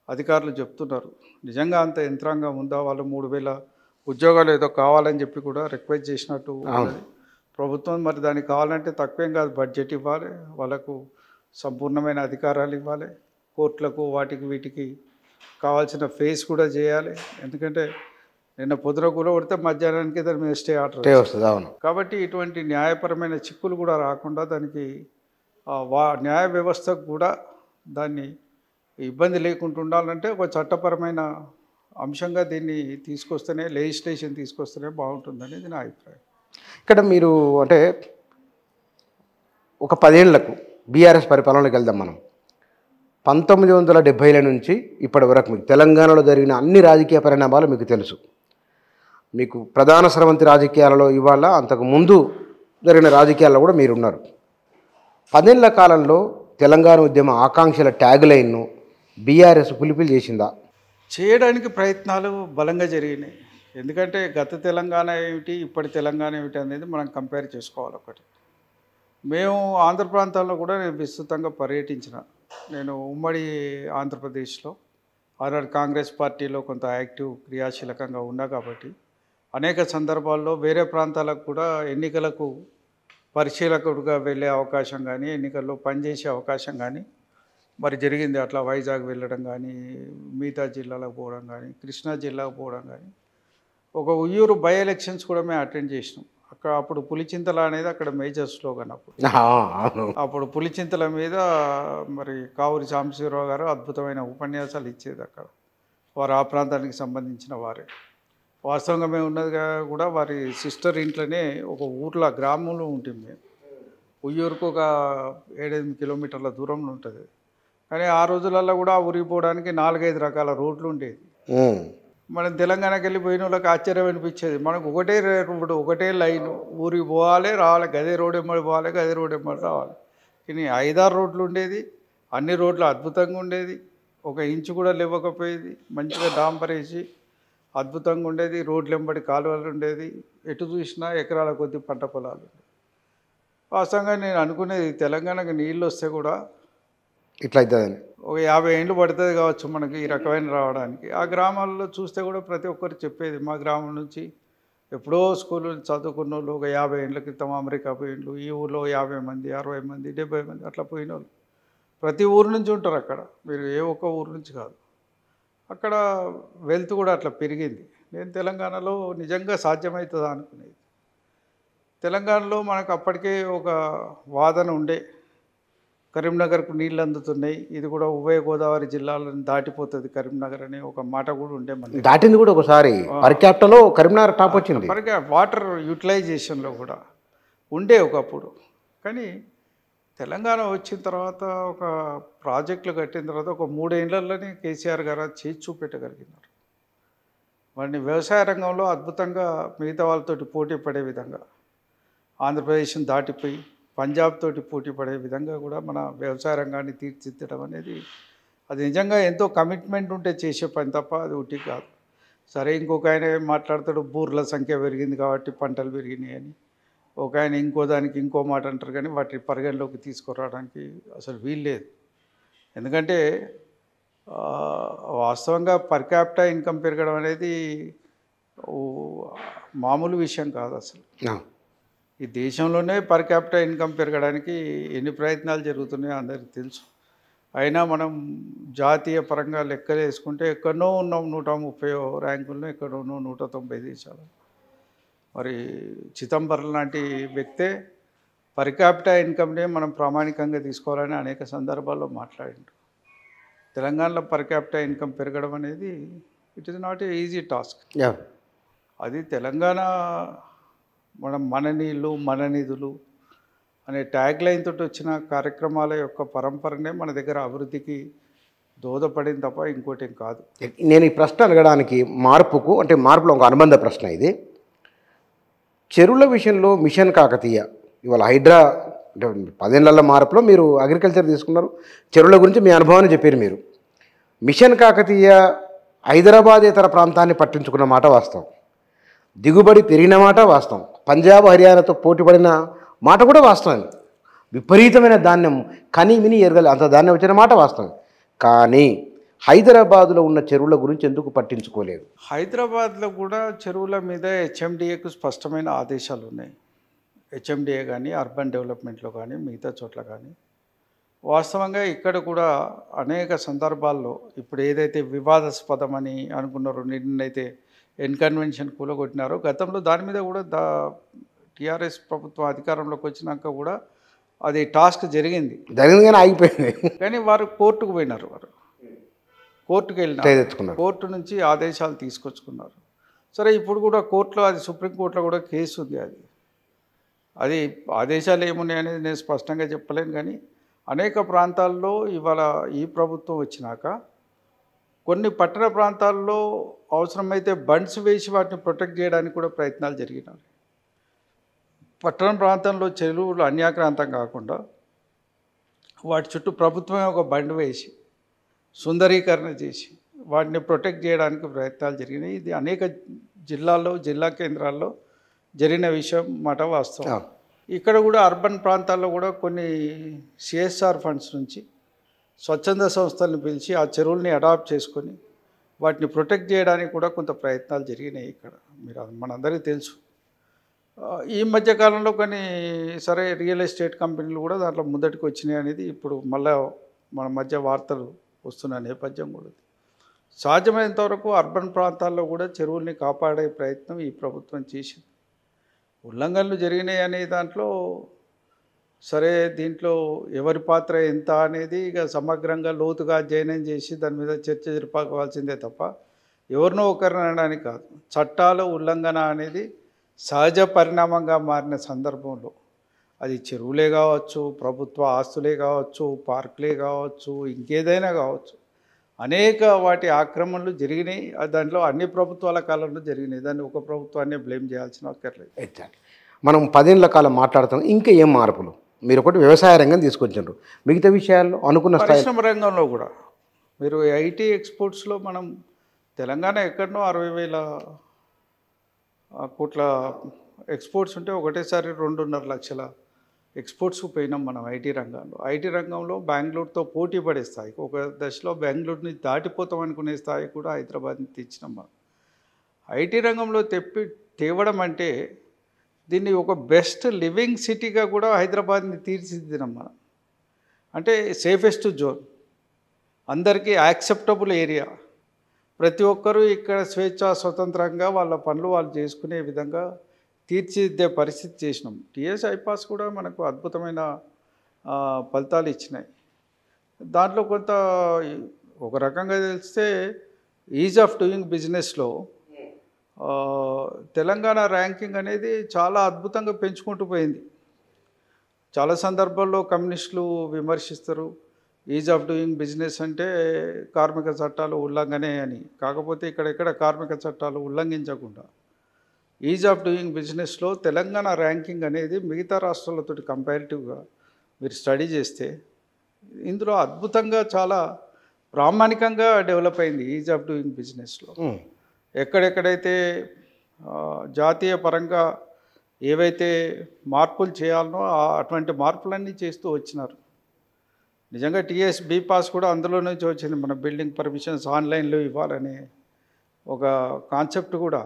అధికారులు చెప్తున్నారు. నిజంగా అంత యంత్రాంగం ఉందా? వాళ్ళు 3,000 ఉద్యోగాలు ఏదో కావాలని చెప్పి కూడా రిక్వెస్ట్ చేసినట్టు ఉన్నది ప్రభుత్వం. మరి దానికి కావాలంటే తక్కువేం కాదు, బడ్జెట్ ఇవ్వాలి, వాళ్ళకు సంపూర్ణమైన అధికారాలు ఇవ్వాలి, కోర్టులకు వాటికి వీటికి కావాల్సిన ఫేస్ కూడా చేయాలి. ఎందుకంటే నిన్న పొద్దున కూలగొడితే మధ్యాహ్నానికి దాని మీద స్టే ఆర్డర్ వస్తుంది. అవును. కాబట్టి ఇటువంటి న్యాయపరమైన చిక్కులు కూడా రాకుండా దానికి న్యాయ వ్యవస్థకు కూడా దాన్ని ఇబ్బంది లేకుండా ఉండాలంటే ఒక చట్టపరమైన అంశంగా దీన్ని తీసుకొస్తేనే, లెజిస్లేషన్ తీసుకొస్తేనే బాగుంటుందనేది నా అభిప్రాయం. ఇక్కడ మీరు అంటే ఒక 10 ఏళ్లకు బీఆర్ఎస్ పరిపాలనలోకి వెళ్దాం మనం. 1970ల నుంచి ఇప్పటి వరకు మీకు తెలంగాణలో జరిగిన అన్ని రాజకీయ పరిణామాలు మీకు తెలుసు. మీకు ప్రధాన స్రవంతి రాజకీయాలలో ఇవాళ అంతకు ముందు జరిగిన రాజకీయాల్లో కూడా మీరున్నారు. 10 ఏళ్ల కాలంలో తెలంగాణ ఉద్యమ ఆకాంక్షల ట్యాగ్ లైన్ను బీఆర్ఎస్ ఫుల్ఫిల్ చేసిందా? చేయడానికి ప్రయత్నాలు బలంగా జరిగినాయి. ఎందుకంటే గత తెలంగాణ ఏమిటి, ఇప్పటి తెలంగాణ ఏమిటి అనేది మనం కంపేర్ చేసుకోవాలి. ఒకటి, మేము ఆంధ్ర ప్రాంతాల్లో కూడా నేను విస్తృతంగా పర్యటించిన. నేను ఉమ్మడి ఆంధ్రప్రదేశ్లో ఆనాడు కాంగ్రెస్ పార్టీలో కొంత యాక్టివ్ క్రియాశీలకంగా ఉన్నా కాబట్టి అనేక సందర్భాల్లో వేరే ప్రాంతాలకు కూడా ఎన్నికలకు పరిశీలకుడిగా వెళ్ళే అవకాశం కానీ ఎన్నికల్లో పనిచేసే అవకాశం కానీ మరి జరిగింది. అట్లా వైజాగ్ వెళ్ళడం కానీ మిగతా జిల్లాలకు పోవడం కానీ కృష్ణా జిల్లాకు పోవడం కానీ ఒక ఉయ్యూరు బై ఎలక్షన్స్ కూడా మేము అటెండ్ చేసినాం. అక్కడ అప్పుడు పులిచింతల అనేది అక్కడ మేజర్ స్లోగన్. అప్పుడు పులిచింతల మీద మరి కావూరి సాంబశివరావు గారు అద్భుతమైన ఉపన్యాసాలు ఇచ్చేది. అక్కడ వారు ఆ ప్రాంతానికి సంబంధించిన వారే. వాస్తవంగా మేము ఉన్నది కూడా వారి సిస్టర్ ఇంట్లోనే ఒక ఊర్లో గ్రామంలో ఉంటుంది. మేము ఉయ్యూరుకు ఒక 7-8 కిలోమీటర్ల దూరంలో ఉంటుంది. కానీ ఆ రోజులలో కూడా ఊరికి పోవడానికి 4-5 రకాల రోడ్లు ఉండేది. మనం తెలంగాణకి వెళ్ళిపోయిన వాళ్ళకి ఆశ్చర్యం అనిపించేది. మనకు ఒకటే రోడ్డు, ఒకటే లైన్, ఊరికి పోవాలి రావాలి, గదే రోడ్ ఎమ్మడి పోవాలి, గదే రోడ్ ఎమ్మడి రావాలి. కానీ 5-6 రోడ్లు ఉండేది. అన్ని రోడ్లు అద్భుతంగా ఉండేది. ఒక ఇంచు కూడా లేవకపోయేది. మంచిగా డాంబర్ వేసి అద్భుతంగా ఉండేది. రోడ్లు వెంబడి కాలువలు ఉండేది. ఎటు చూసినా ఎకరాల కొద్ది పంట పొలాలు. వాస్తవంగా నేను అనుకునేది తెలంగాణకు నీళ్ళు వస్తే కూడా ఇట్లా అవుతుందని ఒక 50 ఏళ్ళు పడుతుంది కావచ్చు మనకి ఈ రకమైన రావడానికి. ఆ గ్రామాల్లో చూస్తే కూడా ప్రతి ఒక్కరు చెప్పేది, మా గ్రామం నుంచి ఎప్పుడో స్కూల్ చదువుకున్న వాళ్ళు ఒక 50 ఏళ్ళ క్రితం అమెరికా పోయినళ్ళు, ఈ ఊళ్ళో 50 మంది 60 మంది 70 మంది అట్లా పోయిన వాళ్ళు ప్రతి ఊరు నుంచి ఉంటారు అక్కడ. మీరు ఏ ఒక్క ఊరు నుంచి కాదు. అక్కడ వెల్త్ కూడా అట్లా పెరిగింది. నేను తెలంగాణలో నిజంగా సాధ్యమవుతుందా అనుకునేది. తెలంగాణలో మనకు అప్పటికే ఒక వాదన ఉండే, కరీంనగర్కు నీళ్ళు అందుతున్నాయి, ఇది కూడా ఉభయ గోదావరి జిల్లాలను దాటిపోతుంది కరీంనగర్ అనే ఒక మాట కూడా ఉండే. మన దాటింది కూడా ఒకసారి పర్ క్యాపిటల్లో కరీంనగర్ టాప్ వచ్చింది. వాటర్ యూటిలైజేషన్లో కూడా ఉండే ఒకప్పుడు. కానీ తెలంగాణ వచ్చిన తర్వాత ఒక ప్రాజెక్టులు కట్టిన తర్వాత ఒక 3 ఏళ్లలోనే కేసీఆర్ గారు చేసి చూపెట్టగలిగినారు. వాడిని వ్యవసాయ రంగంలో అద్భుతంగా మిగతా వాళ్ళతోటి పోటీ పడే విధంగా, ఆంధ్రప్రదేశ్ని దాటిపోయి పంజాబ్ తోటి పోటీ పడే విధంగా కూడా మన వ్యవసాయ రంగాన్ని తీర్చిదిద్దడం అనేది అది నిజంగా ఎంతో కమిట్మెంట్ ఉంటే చేసే పని తప్ప అది ఉట్టి కాదు. సరే, ఇంకొక ఆయన మాట్లాడతాడు బూర్ల సంఖ్య పెరిగింది కాబట్టి పంటలు పెరిగినాయి అని. ఒక ఆయన ఇంకో దానికి ఇంకో మాట అంటారు. కానీ వాటిని పరిగణలోకి తీసుకురావడానికి అసలు వీల్లేదు. ఎందుకంటే వాస్తవంగా పర్ క్యాపిటా ఇన్కమ్ పెరగడం అనేది మామూలు విషయం కాదు అసలు. ఈ దేశంలోనే పర్ క్యాపిటా ఇన్కమ్ పెరగడానికి ఎన్ని ప్రయత్నాలు జరుగుతున్నాయో అందరికీ తెలుసు. అయినా మనం జాతీయ పరంగా లెక్కలు వేసుకుంటే ఎక్కడో ఉన్నాం 130 ర్యాంకుల్లో, ఎక్కడో 190 దేశాలు. మరి చిదంబరం లాంటి వ్యక్తే పర్ క్యాపిటా ఇన్కమ్నే మనం ప్రామాణికంగా తీసుకోవాలని అనేక సందర్భాల్లో మాట్లాడిండు. తెలంగాణలో పర్ క్యాపిటా ఇన్కమ్ పెరగడం అనేది it is not a easy task. అది తెలంగాణ మన నీళ్ళు మన నిధులు అనే ట్యాగ్ లైన్ తోటి వచ్చిన కార్యక్రమాల యొక్క పరంపరనే మన దగ్గర అభివృద్ధికి దోహదపడింది తప్ప ఇంకోటి ఏం కాదు. నేను ఈ ప్రశ్న అడగడానికి మార్పులో ఒక అనుబంధ ప్రశ్న ఇది. చెరువుల విషయంలో మిషన్ కాకతీయ ఇవాళ హైడ్రా అంటే 10 ఏళ్ల మార్పులో మీరు అగ్రికల్చర్ తీసుకున్నారు, చెరువుల గురించి మీ అనుభవాన్ని చెప్పారు మీరు. మిషన్ కాకతీయ హైదరాబాదేతర ప్రాంతాన్ని పట్టించుకున్న మాట వాస్తవం, దిగుబడి పెరిగిన మాట వాస్తవం, పంజాబ్ హర్యానాతో పోటీపడిన మాట కూడా వాస్తవం. విపరీతమైన ధాన్యం కనీమిని ఎరగలి అంత ధాన్యం వచ్చిన మాట వాస్తవం. కానీ హైదరాబాదులో ఉన్న చెరువుల గురించి ఎందుకు పట్టించుకోలేదు? హైదరాబాద్లో కూడా చెరువుల మీద హెచ్ఎండిఏకు స్పష్టమైన ఆదేశాలు ఉన్నాయి. హెచ్ఎండిఏ కానీ అర్బన్ డెవలప్మెంట్లో కానీ మిగతా చోట్ల కానీ వాస్తవంగా ఇక్కడ కూడా అనేక సందర్భాల్లో ఇప్పుడు ఏదైతే వివాదాస్పదమని అనుకున్నారో, నిన్నైతే ఎన్కన్వెన్షన్ కూలగొట్టినారో, గతంలో దాని మీద కూడా టీఆర్ఎస్ ప్రభుత్వం అధికారంలోకి వచ్చినాక కూడా అది టాస్క్ జరిగింది కానీ ఆగిపోయింది. కానీ వారు కోర్టుకు పోయినారు. వారు కోర్టుకు వెళ్ళినారు, కోర్టు నుంచి ఆదేశాలు తీసుకొచ్చుకున్నారు. సరే, ఇప్పుడు కూడా కోర్టులో అది సుప్రీంకోర్టులో కూడా కేసు ఉంది. అది ఆదేశాలు ఏమున్నాయనేది నేను స్పష్టంగా చెప్పలేను. కానీ అనేక ప్రాంతాల్లో ఇవాళ ఈ ప్రభుత్వం వచ్చినాక కొన్ని పట్టణ ప్రాంతాల్లో అవసరమైతే బండ్స్ వేసి వాటిని ప్రొటెక్ట్ చేయడానికి కూడా ప్రయత్నాలు జరిగినాయి. పట్టణ ప్రాంతంలో చెరువులు అన్యాక్రాంతం కాకుండా వాటి చుట్టూ ప్రభుత్వమే ఒక బండి వేసి సుందరీకరణ చేసి వాటిని ప్రొటెక్ట్ చేయడానికి ప్రయత్నాలు జరిగినాయి. ఇది అనేక జిల్లాల్లో, జిల్లా కేంద్రాల్లో జరిగిన విషయం మాట వాస్తవం. ఇక్కడ కూడా అర్బన్ ప్రాంతాల్లో కూడా కొన్ని సిఎస్ఆర్ ఫండ్స్ నుంచి స్వచ్ఛంద సంస్థలను పిలిచి ఆ చెరువుల్ని అడాప్ట్ చేసుకొని వాటిని ప్రొటెక్ట్ చేయడానికి కూడా కొంత ప్రయత్నాలు జరిగినాయి ఇక్కడ. మనందరికీ తెలుసు. ఈ మధ్య కాలంలో కొన్ని సరే రియల్ ఎస్టేట్ కంపెనీలు కూడా దాంట్లో ముందటికి వచ్చినాయి అనేది ఇప్పుడు మళ్ళీ మన మధ్య వార్తలు వస్తున్న నేపథ్యం కూడా ఉంది. సాధ్యమైనంత వరకు అర్బన్ ప్రాంతాల్లో కూడా చెరువుల్ని కాపాడే ప్రయత్నం ఈ ప్రభుత్వం చేసింది. ఉల్లంఘనలు జరిగినాయి అనే దాంట్లో సరే దీంట్లో ఎవరి పాత్ర ఎంత అనేది ఇక సమగ్రంగా లోతుగా అధ్యయనం చేసి దాని మీద చర్చ జరపాల్సిందే తప్ప ఎవరినో ఒకరిని అనడానికి కాదు. చట్టాల ఉల్లంఘన అనేది సహజ పరిణామంగా మారిన సందర్భంలో అది చెరువులే కావచ్చు, ప్రభుత్వ ఆస్తులే కావచ్చు, పార్కులే కావచ్చు, ఇంకేదైనా కావచ్చు, అనేక వాటి ఆక్రమణలు జరిగినాయి. దాంట్లో అన్ని ప్రభుత్వాల కాలంలో జరిగినాయి. దాన్ని ఒక ప్రభుత్వాన్ని బ్లేమ్ చేయాల్సిన అక్కర్లేదు. ఎగ్జాక్ట్. మనం 10 ఏళ్ల కాలం మాట్లాడుతాం. ఇంకా ఏం మార్పులు? మీరు ఒకటి వ్యవసాయ రంగం తీసుకొచ్చారు, మిగతా విషయాల్లో అనుకున్న పరిశ్రమ రంగంలో కూడా మీరు ఐటీ ఎక్స్పోర్ట్స్లో మనం తెలంగాణ ఎక్కడనో 60,000 కోట్ల ఎక్స్పోర్ట్స్ ఉంటే ఒకటేసారి 2.5 లక్షల ఎక్స్పోర్ట్స్ పోయినాం మనం ఐటీ రంగంలో. ఐటీ రంగంలో బెంగళూరుతో పోటీ పడే స్థాయికి, ఒక దశలో బెంగళూరుని దాటిపోతాం అనుకునే స్థాయి కూడా హైదరాబాద్ని తెచ్చినాం మనం. ఐటీ రంగంలో తేవడం అంటే దీన్ని ఒక బెస్ట్ లివింగ్ సిటీగా కూడా హైదరాబాద్ని తీర్చిదిద్దినాం మనం. అంటే సేఫెస్ట్ జోన్, అందరికీ యాక్సెప్టబుల్ ఏరియా, ప్రతి ఒక్కరూ ఇక్కడ స్వేచ్ఛా స్వతంత్రంగా వాళ్ళ పనులు వాళ్ళు చేసుకునే విధంగా తీర్చిదిద్దే పరిస్థితి చేసినాం. టీఎస్ ఐపాస్ కూడా మనకు అద్భుతమైన ఫలితాలు ఇచ్చినాయి. దాంట్లో కొంత ఒక రకంగా తెలిస్తే ఈజ్ ఆఫ్ డూయింగ్ బిజినెస్లో తెలంగాణ ర్యాంకింగ్ అనేది చాలా అద్భుతంగా పెంచుకుంటూ పోయింది. చాలా సందర్భాల్లో కమ్యూనిస్టులు విమర్శిస్తారు, ఈజ్ ఆఫ్ డూయింగ్ బిజినెస్ అంటే కార్మిక చట్టాలు ఉల్లంఘనే అని. కాకపోతే ఇక్కడెక్కడ కార్మిక చట్టాలు ఉల్లంఘించకుండా ఈజ్ ఆఫ్ డూయింగ్ బిజినెస్లో తెలంగాణ ర్యాంకింగ్ అనేది మిగతా రాష్ట్రాలతో కంపారిటివ్గా మీరు స్టడీ చేస్తే ఇందులో అద్భుతంగా చాలా ప్రామాణికంగా డెవలప్ అయింది ఈజ్ ఆఫ్ డూయింగ్ బిజినెస్లో. ఎక్కడెక్కడైతే జాతీయ పరంగా ఏవైతే మార్పులు చేయాలనో అటువంటి మార్పులన్నీ చేస్తూ వచ్చినారు. నిజంగా టీఎస్ బీ పాస్ కూడా అందులో నుంచి వచ్చింది. మన బిల్డింగ్ పర్మిషన్స్ ఆన్లైన్లో ఇవ్వాలనే ఒక కాన్సెప్ట్ కూడా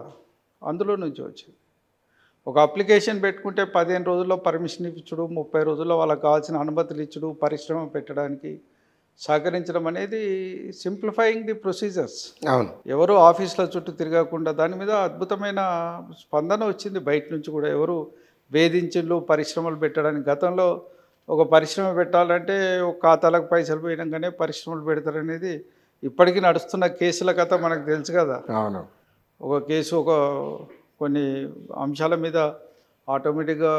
అందులో నుంచి వచ్చింది. ఒక అప్లికేషన్ పెట్టుకుంటే 15 రోజుల్లో పర్మిషన్ ఇచ్చుడు, 30 రోజుల్లో వాళ్ళకి కావాల్సిన అనుమతులు ఇచ్చుడు, పరిశ్రమ పెట్టడానికి సహకరించడం అనేది సింప్లిఫైయింగ్ ది ప్రొసీజర్స్. అవును, ఎవరు ఆఫీసుల చుట్టూ తిరగకుండా దాని మీద అద్భుతమైన స్పందన వచ్చింది బయట నుంచి కూడా. ఎవరు వేధించులు పరిశ్రమలు పెట్టడానికి. గతంలో ఒక పరిశ్రమ పెట్టాలంటే ఒక ఖాతాలకు పైసలు పోయినాకనే పరిశ్రమలు పెడతారనేది ఇప్పటికీ నడుస్తున్న కేసుల కథ మనకు తెలుసు కదా. అవును, ఒక కేసు ఒక కొన్ని అంశాల మీద ఆటోమేటిక్గా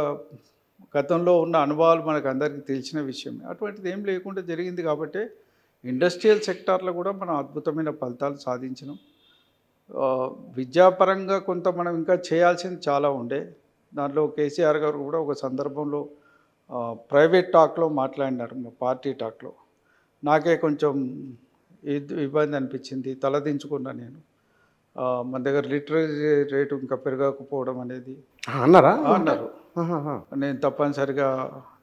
గతంలో ఉన్న అనుభవాలు మనకు అందరికీ తెలిసిన విషయమే. అటువంటిది ఏం లేకుండా జరిగింది కాబట్టి ఇండస్ట్రియల్ సెక్టార్లో కూడా మనం అద్భుతమైన ఫలితాలు సాధించినాం. విద్యాపరంగా కొంత మనం ఇంకా చేయాల్సింది చాలా ఉండే. దాంట్లో కేసీఆర్ గారు కూడా ఒక సందర్భంలో ప్రైవేట్ టాక్లో మాట్లాడినారు, మా పార్టీ టాక్లో. నాకే కొంచెం ఇబ్బంది అనిపించింది, తలదించుకున్నా నేను. మన దగ్గర లిటరసీ రేటు ఇంకా పెరగకపోవడం అనేది అన్నారు. నేను తప్పనిసరిగా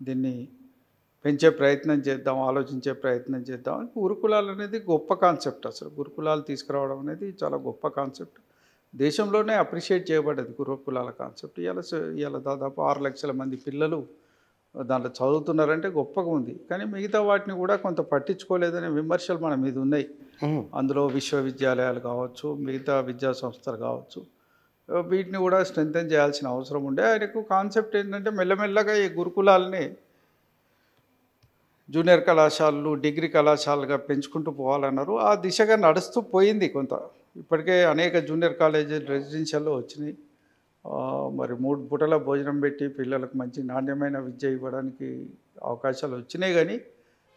దీన్ని పెంచే ప్రయత్నం చేద్దాం, ఆలోచించే ప్రయత్నం చేద్దాం. గురుకులాలు అనేది గొప్ప కాన్సెప్ట్. అసలు గురుకులాలు తీసుకురావడం అనేది చాలా గొప్ప కాన్సెప్ట్. దేశంలోనే అప్రిషియేట్ చేయబడ్డది గురుకులాల కాన్సెప్ట్. ఇవాళ దాదాపు 6 లక్షల మంది పిల్లలు దాంట్లో చదువుతున్నారంటే గొప్పగా ఉంది. కానీ మిగతా వాటిని కూడా కొంత పట్టించుకోలేదనే విమర్శలు మన మీద ఉన్నాయి. అందులో విశ్వవిద్యాలయాలు కావచ్చు, మిగతా విద్యా సంస్థలు కావచ్చు, వీటిని కూడా స్ట్రెంథెన్ చేయాల్సిన అవసరం ఉండే. ఆయనకు కాన్సెప్ట్ ఏంటంటే మెల్లమెల్లగా ఈ గురుకులాలని జూనియర్ కళాశాలలు, డిగ్రీ కళాశాలలుగా పెంచుకుంటూ పోవాలన్నారు. ఆ దిశగా నడుస్తూ పోయింది కొంత. ఇప్పటికే అనేక జూనియర్ కాలేజీలు రెసిడెన్షియల్లో వచ్చినాయి. మరి 3 పూటల భోజనం పెట్టి పిల్లలకు మంచి నాణ్యమైన విద్య ఇవ్వడానికి అవకాశాలు వచ్చినాయి. కానీ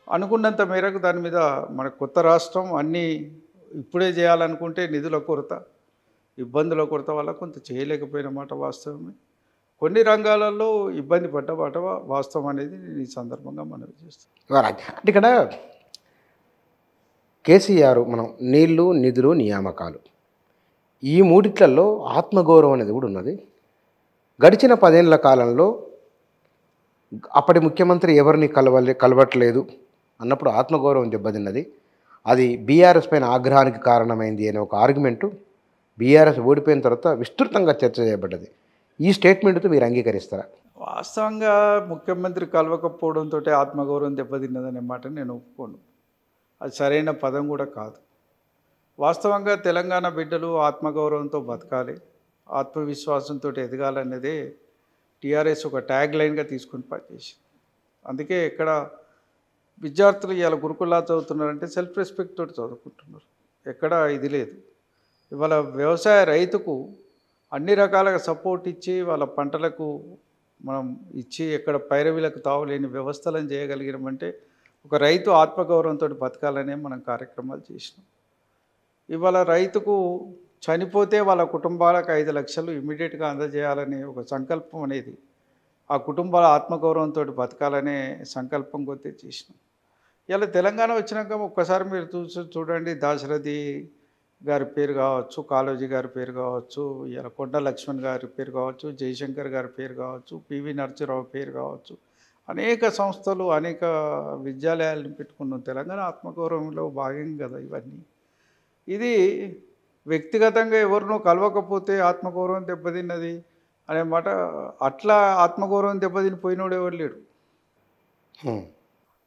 అనుకున్నంత మేరకు దాని మీద మన కొత్త రాష్ట్రం అన్నీ ఇప్పుడే చేయాలనుకుంటే నిధుల కొరత, ఇబ్బందుల కొరత వల్ల కొంత చేయలేకపోయిన మాట వాస్తవమే. కొన్ని రంగాలలో ఇబ్బంది పడ్డ మాట వాస్తవం అనేది ఈ సందర్భంగా మనం చేస్తాం. అంటే ఇక్కడ కేసీఆర్ మనం నీళ్లు, నిధులు, నియామకాలు ఈ మూడిట్లలో ఆత్మగౌరవం అనేది కూడా ఉన్నది. గడిచిన 10 ఏళ్ల కాలంలో అప్పటి ముఖ్యమంత్రి ఎవరిని కలవట్లేదు అన్నప్పుడు ఆత్మగౌరవం దెబ్బతిన్నది. అది బీఆర్ఎస్ పైన ఆగ్రహానికి కారణమైంది అనే ఒక ఆర్గ్యుమెంటు బీఆర్ఎస్ ఓడిపోయిన తర్వాత విస్తృతంగా చర్చ చేయబడ్డది. ఈ స్టేట్మెంట్‌తో మీరు అంగీకరిస్తారా? వాస్తవంగా ముఖ్యమంత్రి కలవకపోవడంతో ఆత్మగౌరవం దెబ్బతిన్నదనే మాట నేను ఒప్పుకోను. అది సరైన పదం కూడా కాదు. వాస్తవంగా తెలంగాణ బిడ్డలు ఆత్మగౌరవంతో బతకాలి, ఆత్మవిశ్వాసంతో ఎదగాలనేదే టీఆర్ఎస్ ఒక ట్యాగ్ లైన్గా తీసుకుని పనిచేసింది. అందుకే ఇక్కడ విద్యార్థులు ఇవాళ గురుకులా చదువుతున్నారంటే సెల్ఫ్ రెస్పెక్ట్ తోటి చదువుకుంటున్నారు. ఎక్కడ ఇది లేదు. ఇవాళ వ్యవసాయ రైతుకు అన్ని రకాలుగా సపోర్ట్ ఇచ్చి వాళ్ళ పంటలకు మనం ఇచ్చి ఎక్కడ పైరవీలకు తావులేని వ్యవస్థలను చేయగలిగినామంటే ఒక రైతు ఆత్మగౌరవంతో బతకాలనే మనం కార్యక్రమాలు చేసినాం. ఇవాళ రైతుకు చనిపోతే వాళ్ళ కుటుంబాలకు 5 లక్షలు ఇమ్మీడియట్గా అందజేయాలనే ఒక సంకల్పం అనేది ఆ కుటుంబాల ఆత్మగౌరవంతో బతకాలనే సంకల్పం కొద్దీ చేసినాం. ఇలా తెలంగాణ వచ్చినాక ఒక్కసారి మీరు చూడండి, దాశరథి గారి పేరు కావచ్చు, కాళోజీ గారి పేరు కావచ్చు, ఇలా కొండ లక్ష్మణ్ గారి పేరు కావచ్చు, జయశంకర్ గారి పేరు కావచ్చు, పివి నరసింహరావు పేరు కావచ్చు, అనేక సంస్థలు అనేక విద్యాలయాలను పెట్టుకున్నాం. తెలంగాణ ఆత్మగౌరవంలో భాగం కదా ఇవన్నీ. ఇది వ్యక్తిగతంగా ఎవరినో కలవకపోతే ఆత్మగౌరవం దెబ్బతిన్నది అనే మాట, అట్లా ఆత్మగౌరవం దెబ్బతినిపోయినోడు ఎవరు లేడు.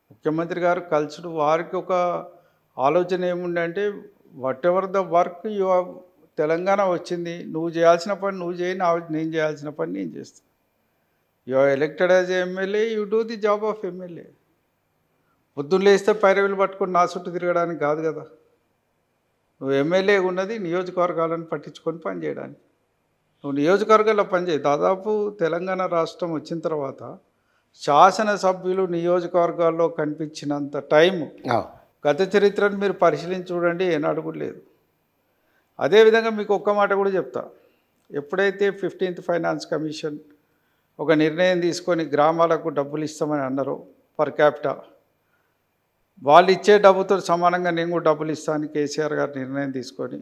ముఖ్యమంత్రి గారు కలుసుడు వారికి ఒక ఆలోచన ఏముందంటే what ever the work you Telangana వచ్చింది, నువ్వు చేయాల్సిన పని నువ్వు చేయి, నేను చేయాల్సిన పని నేను చేస్తాను. You are elected as MLA, you do the job of MLA. పొద్దున్న లేస్తే పైరవీలు పట్టుకొని నా చుట్టూ తిరగడానికి కాదు కదా. నువ్వు ఎమ్మెల్యే ఉన్నది నియోజకవర్గాలను పట్టించుకొని పనిచేయడానికి. నువ్వు నియోజకవర్గాల్లో పనిచేయి. దాదాపు తెలంగాణ రాష్ట్రం వచ్చిన తర్వాత శాసనసభ్యులు నియోజకవర్గాల్లో కనిపించినంత టైము గత చరిత్రను మీరు పరిశీలించి చూడండి, ఏనాడు కూడా లేదు. అదేవిధంగా మీకు ఒక్క మాట కూడా చెప్తా. ఎప్పుడైతే 15th ఫైనాన్స్ కమిషన్ ఒక నిర్ణయం తీసుకొని గ్రామాలకు డబ్బులు ఇస్తామని అన్నారో పర్ క్యాపిటా, వాళ్ళు ఇచ్చే డబ్బుతో సమానంగా నేను కూడా డబ్బులు ఇస్తాను కేసీఆర్ గారు నిర్ణయం తీసుకొని,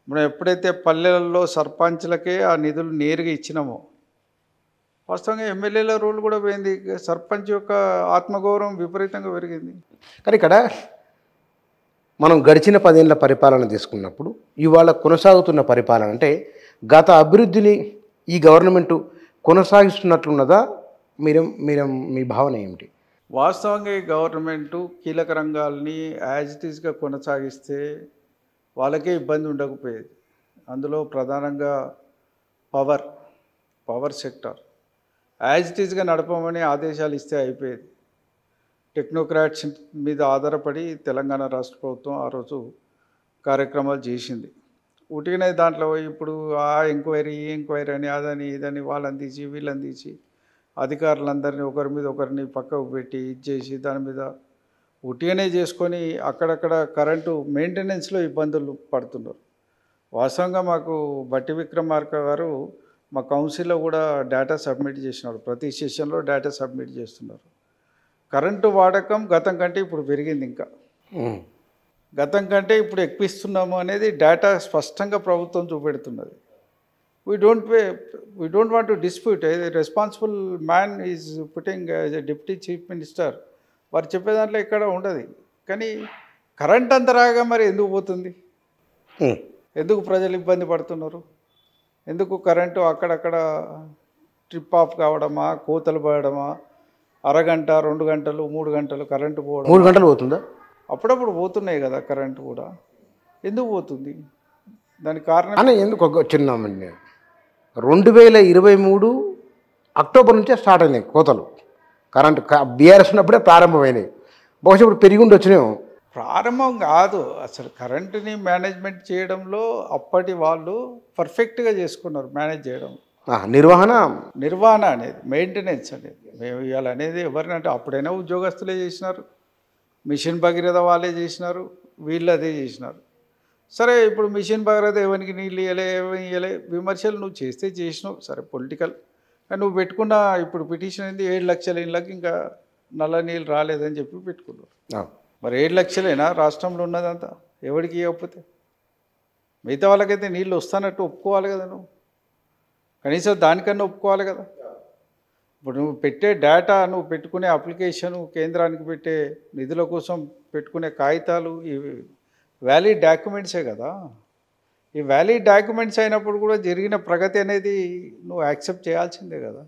మనం ఎప్పుడైతే పల్లెలలో సర్పంచ్లకే ఆ నిధులు నేరుగా ఇచ్చినామో వాస్తవంగా ఎమ్మెల్యేల రోల్ కూడా పోయింది. సర్పంచ్ యొక్క ఆత్మగౌరవం విపరీతంగా పెరిగింది. కానీ ఇక్కడ మనం గడిచిన 10 ఏళ్ల పరిపాలన తీసుకున్నప్పుడు ఇవాళ కొనసాగుతున్న పరిపాలన అంటే గత అభివృద్ధిని ఈ గవర్నమెంటు కొనసాగిస్తున్నట్లున్నదా? మీ భావన ఏమిటి? వాస్తవంగా ఈ గవర్నమెంటు కీలక రంగాల్ని యాజ్ ఇట్ ఈస్గా కొనసాగిస్తే వాళ్ళకే ఇబ్బంది ఉండకపోయేది. అందులో ప్రధానంగా పవర్ సెక్టర్ యాజ్ ఇట్ ఈస్గా నడపమని ఆదేశాలు ఇస్తే అయిపోయేది. టెక్నోక్రాట్స్ మీద ఆధారపడి తెలంగాణ రాష్ట్ర ప్రభుత్వం ఆ రోజు కార్యక్రమాలు చేసింది. ఉటిగానే దాంట్లో ఇప్పుడు ఆ ఎంక్వైరీ ఈ ఎంక్వైరీ అని అదని ఇదని వాళ్ళని తీసి వీళ్ళని తీసి అధికారులందరినీ ఒకరి మీద ఒకరిని పక్కకు పెట్టి ఇచ్చేసి దాని మీద ఉటిగానే చేసుకొని అక్కడక్కడ కరెంటు మెయింటెనెన్స్లో ఇబ్బందులు పడుతున్నారు. వాస్తవంగా మాకు బట్టి విక్రమార్క గారు మా కౌన్సిల్లో కూడా డేటా సబ్మిట్ చేసినాడు. ప్రతి సెషన్లో డేటా సబ్మిట్ చేస్తున్నారు. కరెంటు వాడకం గతం కంటే ఇప్పుడు పెరిగింది. ఇంకా గతం కంటే ఇప్పుడు ఎక్కువిస్తున్నాము అనేది డేటా స్పష్టంగా ప్రభుత్వం చూపెడుతున్నది. We don't want to dispute. Responsible man is putting as a deputy chief minister. వారు చెప్పే దాంట్లో ఎక్కడ ఉండదు. కానీ కరెంట్ అంత రాగా మరి ఎందుకు పోతుంది? ఎందుకు ప్రజలు ఇబ్బంది పడుతున్నారు? ఎందుకు కరెంటు అక్కడక్కడ ట్రిప్ ఆఫ్ కావడమా, కోతలు పడడమా, అరగంట 2 గంటలు 3 గంటలు కరెంటు పోవడం? 3 గంటలు పోతుందా? అప్పుడప్పుడు పోతున్నాయి కదా కరెంటు కూడా. ఎందుకు పోతుంది? దానికి కారణం అని ఎందుకు ఒక చిన్న 2023 అక్టోబర్ నుంచే స్టార్ట్ అయినాయి కోతలు. కరెంటు బీఆర్ఎస్ ఉన్నప్పుడే ప్రారంభమైనాయి. బహుశా ఇప్పుడు పెరిగి ఉండొచ్చినేమో. ప్రారంభం కాదు, అసలు కరెంటుని మేనేజ్మెంట్ చేయడంలో అప్పటి వాళ్ళు పర్ఫెక్ట్గా చేసుకున్నారు. మేనేజ్ చేయడం, నిర్వహణ అనేది, మెయింటెనెన్స్ అనేది. మేము ఇవాళ అనేది ఎవరినంటే అప్పుడైనా ఉద్యోగస్తులే చేసినారు, మిషన్ భగీరథ వాళ్ళే చేసినారు, వీళ్ళు అదే చేసినారు. సరే ఇప్పుడు మిషన్ భగీరథ ఎవరికి నీళ్ళు ఇవ్వలే విమర్శలు నువ్వు చేస్తే చేసినావు, సరే పొలిటికల్. కానీ నువ్వు పెట్టుకున్న ఇప్పుడు పిటిషన్ ఏంది 7 లక్షల ఇళ్ళకి ఇంకా నల్ల నీళ్ళు రాలేదని చెప్పి పెట్టుకున్నారు. మరి 7 లక్షలేనా రాష్ట్రంలో ఉన్నదంతా? ఎవరికి ఇవ్వకపోతే మిగతా వాళ్ళకైతే నీళ్ళు వస్తానట్టు ఒప్పుకోవాలి కదా. నువ్వు కనీసం దానికన్నా ఒప్పుకోవాలి కదా. ఇప్పుడు నువ్వు పెట్టే డేటా, నువ్వు పెట్టుకునే అప్లికేషను, కేంద్రానికి పెట్టే నిధుల కోసం పెట్టుకునే కాగితాలు ఇవి వ్యాలిడ్ డాక్యుమెంట్సే కదా. ఈ వ్యాలిడ్ డాక్యుమెంట్స్ అయినప్పుడు కూడా జరిగిన ప్రగతి అనేది నువ్వు యాక్సెప్ట్ చేయాల్సిందే కదా.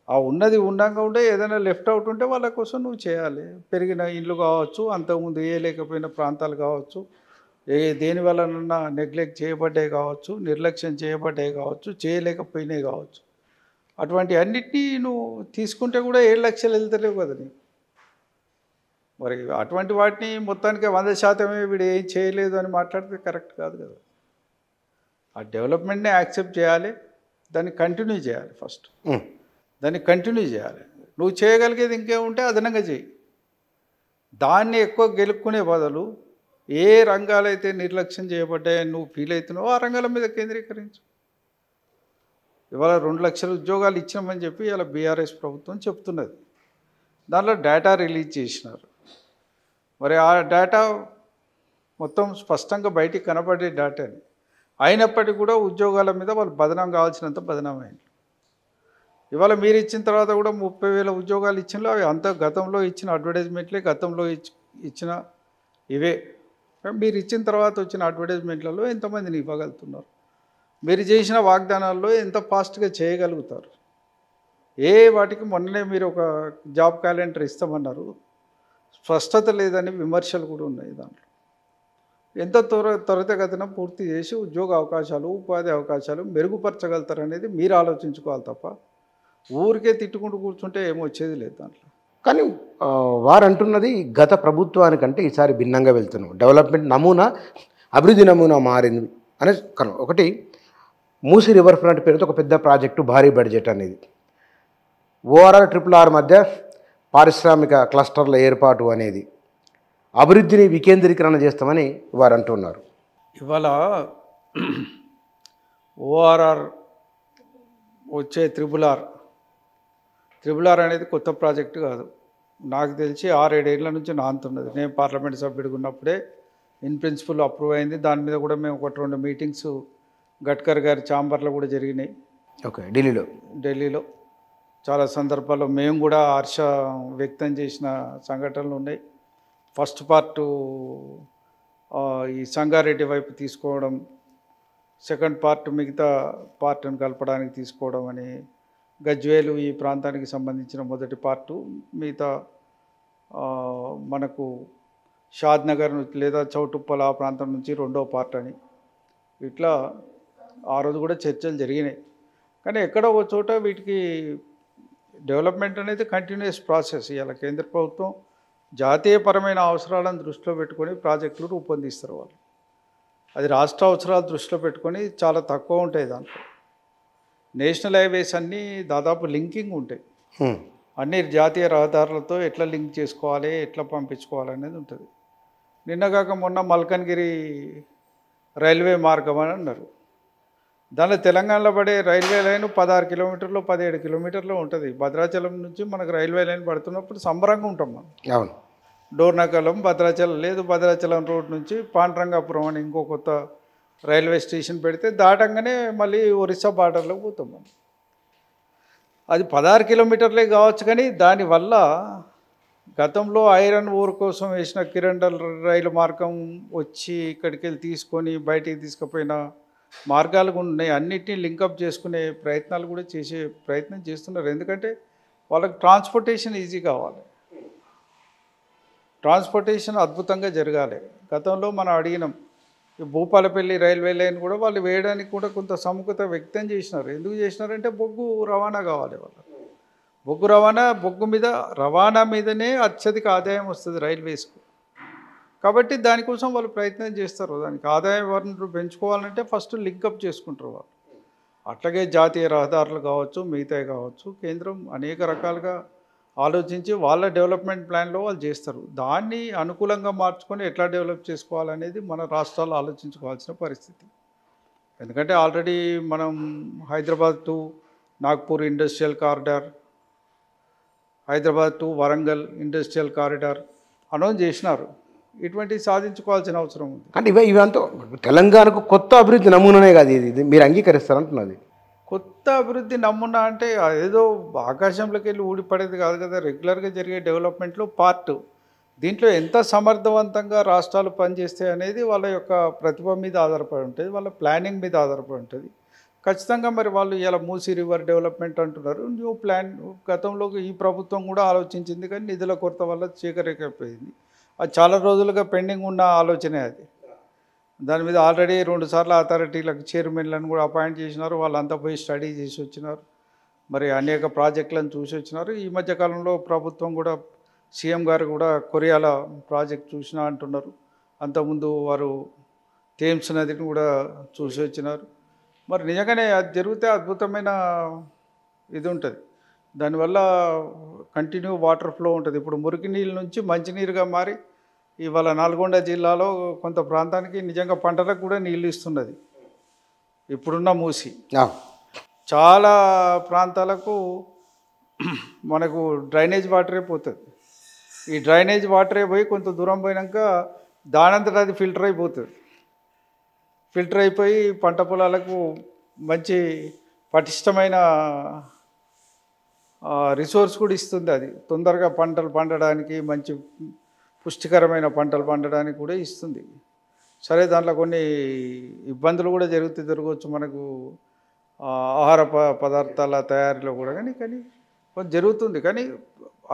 ఆ ఉన్నది ఉండంగా ఉంటే ఏదైనా లెఫ్ట్ అవుట్ ఉంటే వాళ్ళ కోసం నువ్వు చేయాలి. పెరిగిన ఇళ్ళు కావచ్చు, అంతకుముందు లేకపోయిన ప్రాంతాలు కావచ్చు, దేని వలనన్నా నెగ్లెక్ట్ చేయబడ్డాయి కావచ్చు, నిర్లక్ష్యం చేయబడ్డాయి కావచ్చు, చేయలేకపోయినాయి కావచ్చు. అటువంటి అన్నిటినీ నువ్వు తీసుకుంటే కూడా 7 లక్షలు వెళ్తలేవు కదా నీకు. మరి అటువంటి వాటిని మొత్తానికి 100% వీడు ఏం చేయలేదు అని మాట్లాడితే కరెక్ట్ కాదు కదా. ఆ డెవలప్మెంట్ని యాక్సెప్ట్ చేయాలి, దాన్ని కంటిన్యూ చేయాలి. ఫస్ట్ దాన్ని కంటిన్యూ చేయాలి. నువ్వు చేయగలిగేది ఇంకేముంటే అదనంగా చేయి. దాన్ని ఎక్కువ గెలుపుకునే బదులు ఏ రంగాలైతే నిర్లక్ష్యం చేయబడ్డాయని నువ్వు ఫీల్ అవుతున్నావో ఆ రంగాల మీద కేంద్రీకరించు. ఇవాళ 2 లక్షల ఉద్యోగాలు ఇచ్చామని చెప్పి ఇలా బీఆర్ఎస్ ప్రభుత్వం చెప్తున్నది. దానిలో డేటా రిలీజ్ చేసినారు. మరి ఆ డేటా మొత్తం స్పష్టంగా బయటికి కనబడే డేటాని అయినప్పటికీ కూడా ఉద్యోగాల మీద వాళ్ళు బదనాం కావాల్సినంత బదనాం అయింది. ఇవాళ మీరు ఇచ్చిన తర్వాత కూడా 30,000 ఉద్యోగాలు ఇచ్చినా అవి అంత గతంలో ఇచ్చిన అడ్వర్టైజ్మెంట్లే, గతంలో ఇచ్చిన ఇవే. మీరు ఇచ్చిన తర్వాత వచ్చిన అడ్వర్టైజ్మెంట్లలో ఎంతమందిని ఇవ్వగలుగుతున్నారు? మీరు చేసిన వాగ్దానాల్లో ఎంత ఫాస్ట్గా చేయగలుగుతారు? వాటికి మొన్ననే మీరు ఒక జాబ్ క్యాలెండర్ ఇస్తామన్నారు, స్పష్టత లేదని విమర్శలు కూడా ఉన్నాయి. దాంట్లో ఎంత త్వరితగతిన పూర్తి చేసి ఉద్యోగ అవకాశాలు, ఉపాధి అవకాశాలు మెరుగుపరచగలుగుతారనేది మీరు ఆలోచించుకోవాలి తప్ప ఊరికే తిట్టుకుంటూ కూర్చుంటే ఏమొచ్చేది లేదు దాంట్లో. కానీ వారు అంటున్నది గత ప్రభుత్వానికంటే ఈసారి భిన్నంగా వెళ్తున్నాం, డెవలప్మెంట్ నమూనా, అభివృద్ధి నమూనా మారింది అనే ఒకటి. మూసీ రివర్ ఫ్రంట్ పేరుతో ఒక పెద్ద ప్రాజెక్టు, భారీ బడ్జెట్ అనేది, ఓఆర్ఆర్ RRR మధ్య పారిశ్రామిక క్లస్టర్ల ఏర్పాటు అనేది అభివృద్ధిని వికేంద్రీకరణ చేస్తామని వారు అంటున్నారు. ఇవాళ ఓఆర్ఆర్ వచ్చే RRR అనేది కొత్త ప్రాజెక్టు కాదు. నాకు తెలిసి 6-7 ఏళ్ళ నుంచి నానుతున్నది. నేను పార్లమెంట్ సభ్యుడిగా ఉన్నప్పుడే ఇన్ ప్రిన్సిపల్ అప్రూవ్ అయింది. దాని మీద కూడా మేము 1-2 మీటింగ్స్ గడ్కర్ గారి ఛాంబర్లో కూడా జరిగినాయి. ఓకే, ఢిల్లీలో చాలా సందర్భాల్లో మేము కూడా హర్ష వ్యక్తం చేసిన సంఘటనలు ఉన్నాయి. ఫస్ట్ పార్టు ఈ సంగారెడ్డి వైపు తీసుకోవడం, సెకండ్ పార్ట్ మిగతా పార్ట్ను కలపడానికి తీసుకోవడం అని, గజ్వేలు ఈ ప్రాంతానికి సంబంధించిన మొదటి పార్టు, మిగతా మనకు షాద్నగర్ లేదా చౌటుప్పల ఆ ప్రాంతం నుంచి రెండో పార్ట్ అని, ఇట్లా ఆ రోజు కూడా చర్చలు జరిగినాయి. కానీ ఎక్కడో ఒక చోట వీటికి డెవలప్మెంట్ అనేది కంటిన్యూస్ ప్రాసెస్. ఇలా కేంద్ర ప్రభుత్వం జాతీయపరమైన అవసరాలను దృష్టిలో పెట్టుకొని ప్రాజెక్టులు రూపొందిస్తారు వాళ్ళు. అది రాష్ట్ర అవసరాలు దృష్టిలో పెట్టుకొని చాలా తక్కువ ఉంటాయి. దాంట్లో నేషనల్ హైవేస్ అన్నీ దాదాపు లింకింగ్ ఉంటాయి. అన్ని జాతీయ రహదారులతో ఎట్లా లింక్ చేసుకోవాలి, ఎట్లా పంపించుకోవాలి అనేది ఉంటుంది. నిన్నగాక మొన్న మల్కన్గిరి రైల్వే మార్గం అని అన్నారు. దానిలో తెలంగాణలో పడే రైల్వే లైన్ 16 కిలోమీటర్లు 17 కిలోమీటర్లు ఉంటుంది. భద్రాచలం నుంచి మనకు రైల్వే లైన్ పడుతున్నప్పుడు సంబరంగా ఉంటాం మనం. అవును, డోర్నకలం భద్రాచలం లేదు, భద్రాచలం రోడ్ నుంచి పాండ్రంగాపురం అని ఇంకో కొత్త రైల్వే స్టేషన్ పెడితే దాటంగానే మళ్ళీ ఒరిస్సా బార్డర్లోకి పోతాం మనం. అది 16 కిలోమీటర్లే కావచ్చు, కానీ దానివల్ల గతంలో ఐరన్ ఓర్ కోసం వేసిన కిరండల్ రైలు మార్గం వచ్చి ఇక్కడికి వెళ్ళి తీసుకొని బయటికి తీసుకుపోయిన మార్గాలు కూడా ఉన్నాయి. అన్నిటినీ లింకప్ చేసుకునే ప్రయత్నాలు కూడా ప్రయత్నం చేస్తున్నారు. ఎందుకంటే వాళ్ళకి ట్రాన్స్పోర్టేషన్ ఈజీ కావాలి, ట్రాన్స్పోర్టేషన్ అద్భుతంగా జరగాలి. గతంలో మనం అడిగినాం, ఈ భూపాలపల్లి రైల్వే లైన్ కూడా వాళ్ళు వేయడానికి కూడా కొంత సముఖత వ్యక్తం చేసినారు. ఎందుకు చేసినారంటే బొగ్గు రవాణా కావాలి వాళ్ళకి. బొగ్గు మీద రవాణా మీదనే అత్యధిక ఆదాయం వస్తుంది రైల్వేస్కు. కాబట్టి దానికోసం వాళ్ళు ప్రయత్నం చేస్తారు. దానికి ఆదాయ వనరులు పెంచుకోవాలంటే ఫస్ట్ లింకప్ చేసుకుంటారు వాళ్ళు. అట్లాగే జాతీయ రహదారులు కావచ్చు, మిగతాయి కావచ్చు, కేంద్రం అనేక రకాలుగా ఆలోచించి వాళ్ళ డెవలప్మెంట్ ప్లాన్లో వాళ్ళు చేస్తారు. దాన్ని అనుకూలంగా మార్చుకొని ఎట్లా డెవలప్ చేసుకోవాలనేది మన రాష్ట్రాలు ఆలోచించుకోవాల్సిన పరిస్థితి. ఎందుకంటే ఆల్రెడీ మనం Hyderabad to Nagpur industrial corridor, Hyderabad to Warangal industrial corridor announce చేసినారు. ఇటువంటివి సాధించుకోవాల్సిన అవసరం ఉంది. అంటే ఇవంతా తెలంగాణకు కొత్త అభివృద్ధి నమూనానే కాదు, ఇది మీరు అంగీకరిస్తారంటున్నది. కొత్త అభివృద్ధి నమూనా అంటే అదేదో ఆకాశంలోకి వెళ్ళి ఊడిపడేది కాదు కదా, రెగ్యులర్గా జరిగే డెవలప్మెంట్లో పార్ట్. దీంట్లో ఎంత సమర్థవంతంగా రాష్ట్రాలు పనిచేస్తాయి అనేది వాళ్ళ యొక్క ప్రతిభ మీద ఆధారపడి ఉంటుంది, వాళ్ళ ప్లానింగ్ మీద ఆధారపడి ఉంటుంది. ఖచ్చితంగా మరి వాళ్ళు ఇలా మూసీ రివర్ డెవలప్మెంట్ అంటున్నారు, న్యూ ప్లాన్. గతంలో ఈ ప్రభుత్వం కూడా ఆలోచించింది కానీ నిధుల కొరత వల్ల చీకరేకపోయింది. అది చాలా రోజులుగా పెండింగ్ ఉన్న ఆలోచనే అది. దాని మీద ఆల్రెడీ 2 సార్లు అథారిటీలకు చైర్మన్లను కూడా అపాయింట్ చేసినారు, వాళ్ళంతా పోయి స్టడీ చేసి వచ్చినారు, మరి అనేక ప్రాజెక్టులను చూసి వచ్చినారు. ఈ మధ్యకాలంలో ప్రభుత్వం కూడా సీఎం గారు కూడా కొరియాల ప్రాజెక్ట్ చూసినా అంటున్నారు. అంతకుముందు వారు థేమ్స్ నదిని కూడా చూసి వచ్చినారు. మరి నిజంగానే అది జరిగితే అద్భుతమైన ఇది ఉంటుంది. దానివల్ల కంటిన్యూ వాటర్ ఫ్లో ఉంటుంది. ఇప్పుడు మురికి నీళ్ళ నుంచి మంచినీరుగా మారి ఇవాళ నల్గొండ జిల్లాలో కొంత ప్రాంతానికి నిజంగా పంటలకు కూడా నీళ్ళు ఇస్తున్నది ఇప్పుడున్న మూసి. చాలా ప్రాంతాలకు మనకు డ్రైనేజ్ వాటరే పోతుంది. ఈ డ్రైనేజ్ వాటరే పోయి కొంత దూరం పోయినాక దానంతట అది ఫిల్టర్ అయిపోతుంది. ఫిల్టర్ అయిపోయి పంట పొలాలకు మంచి పటిష్టమైన రిసోర్స్ కూడా ఇస్తుంది. అది తొందరగా పంటలు పండడానికి, మంచి పుష్టికరమైన పంటలు పండడానికి కూడా ఇస్తుంది. సరే, దాంట్లో కొన్ని ఇబ్బందులు కూడా జరగవచ్చు మనకు ఆహార పదార్థాల తయారీలో కూడా, కానీ కొంచెం జరుగుతుంది. కానీ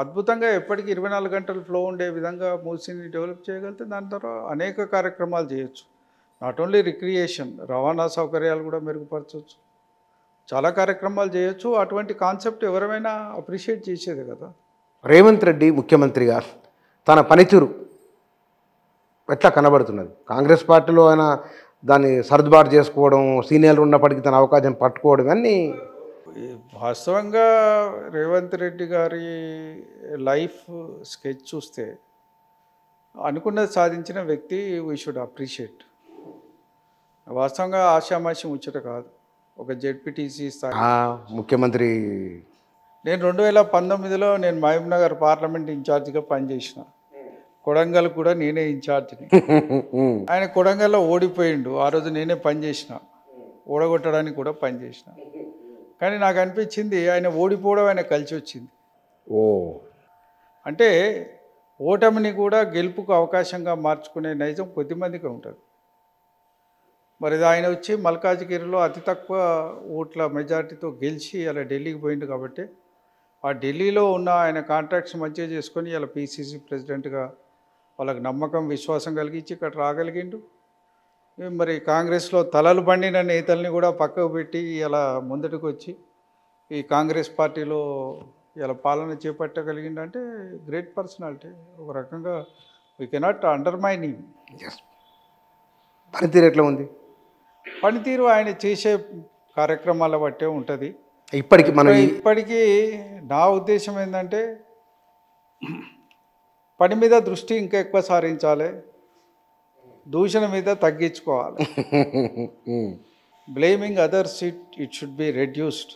అద్భుతంగా ఎప్పటికీ 24 గంటలు ఫ్లో ఉండే విధంగా మూసీని డెవలప్ చేయగలిగితే దాని ద్వారా అనేక కార్యక్రమాలు చేయొచ్చు. నాట్ ఓన్లీ రిక్రియేషన్, రవాణా సౌకర్యాలు కూడా మెరుగుపరచవచ్చు, చాలా కార్యక్రమాలు చేయొచ్చు. అటువంటి కాన్సెప్ట్ ఎవరైనా అప్రిషియేట్ చేసేది కదా. రేవంత్ రెడ్డి ముఖ్యమంత్రిగా తన పనితీరు ఎట్లా కనబడుతున్నది? కాంగ్రెస్ పార్టీలో ఆయన దాన్ని సర్దుబాటు చేసుకోవడం, సీనియర్లు ఉన్నప్పటికీ తన అవకాశం పట్టుకోవడం అన్నీ. వాస్తవంగా రేవంత్ రెడ్డి గారి లైఫ్ స్కెచ్ చూస్తే అనుకున్నది సాధించిన వ్యక్తి. We should appreciate. వాస్తవంగా ఆషామాషి ముచ్చట కాదు. ఒక జెడ్పీటీసీ స్థాయి ముఖ్యమంత్రి. నేను 2019లో నేను మహబూబ్నగర్ పార్లమెంట్ ఇన్ఛార్జిగా పనిచేసిన. కొడంగల్ కూడా నేనే ఇన్ఛార్జిని. ఆయన కొడంగల్లో ఓడిపోయిండు. ఆ రోజు నేనే పనిచేసిన, ఓడగొట్టడానికి కూడా పనిచేసిన. కానీ నాకు అనిపించింది ఆయన ఓడిపోవడం ఆయన కలిసి వచ్చింది. అంటే ఓటమిని కూడా గెలుపుకు అవకాశంగా మార్చుకునే నైజం కొద్దిమందికి ఉంటుంది. మరి ఆయన వచ్చి మల్కాజ్గిరిలో అతి తక్కువ ఓట్ల మెజార్టీతో గెలిచి అలా ఢిల్లీకి పోయిండు. కాబట్టి ఆ ఢిల్లీలో ఉన్న ఆయన కాంట్రాక్ట్స్ మంచిగా చేసుకొని ఇలా పీసీసీ ప్రెసిడెంట్గా వాళ్ళకి నమ్మకం, విశ్వాసం కలిగించి ఇక్కడ రాగలిగిండు. మరి కాంగ్రెస్లో తలలు పండిన నేతల్ని కూడా పక్కకు పెట్టి ఇలా ముందటికి వచ్చి ఈ కాంగ్రెస్ పార్టీలో ఇలా పాలన చేపట్టగలిగిందంటే గ్రేట్ పర్సనాలిటీ. ఒక రకంగా వీ కెనాట్ అండర్మైన్ హిమ్. పనితీరు ఎట్లా ఉంది? పనితీరు ఆయన చేసే కార్యక్రమాల బట్టే ఉంటుంది. ఇప్పటికీ నా ఉద్దేశం ఏంటంటే పని మీద దృష్టి ఇంకా ఎక్కువ సారించాలి, దూషణ మీద తగ్గించుకోవాలి. Blaming others it should be reduced.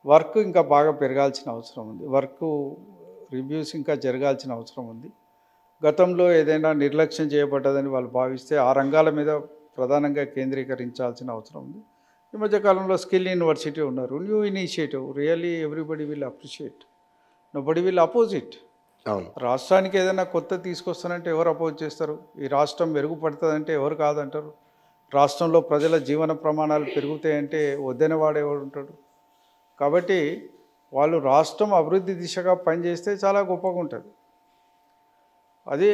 Work ఇంకా బాగా పెరగాల్సిన అవసరం ఉంది. వర్క్ రివ్యూస్ ఇంకా జరగాల్సిన అవసరం ఉంది. గతంలో ఏదైనా నిర్లక్ష్యం చేయబడ్డదని వాళ్ళు భావిస్తే ఆ రంగాల మీద ప్రధానంగా కేంద్రీకరించాల్సిన అవసరం ఉంది. ఈ మధ్యకాలంలో స్కిల్ యూనివర్సిటీ ఉన్నారు, new initiative. Really everybody will appreciate, nobody will oppose it. రాష్ట్రానికి ఏదైనా కొత్త తీసుకొస్తానంటే ఎవరు అపోజ్ చేస్తారు? ఈ రాష్ట్రం మెరుగుపడుతుందంటే ఎవరు కాదంటారు? రాష్ట్రంలో ప్రజల జీవన ప్రమాణాలు పెరుగుతాయంటే వద్దన వాడు ఎవడు ఉంటాడు? కాబట్టి వాళ్ళు రాష్ట్రం అభివృద్ధి దిశగా పనిచేస్తే చాలా గొప్పగా ఉంటుంది.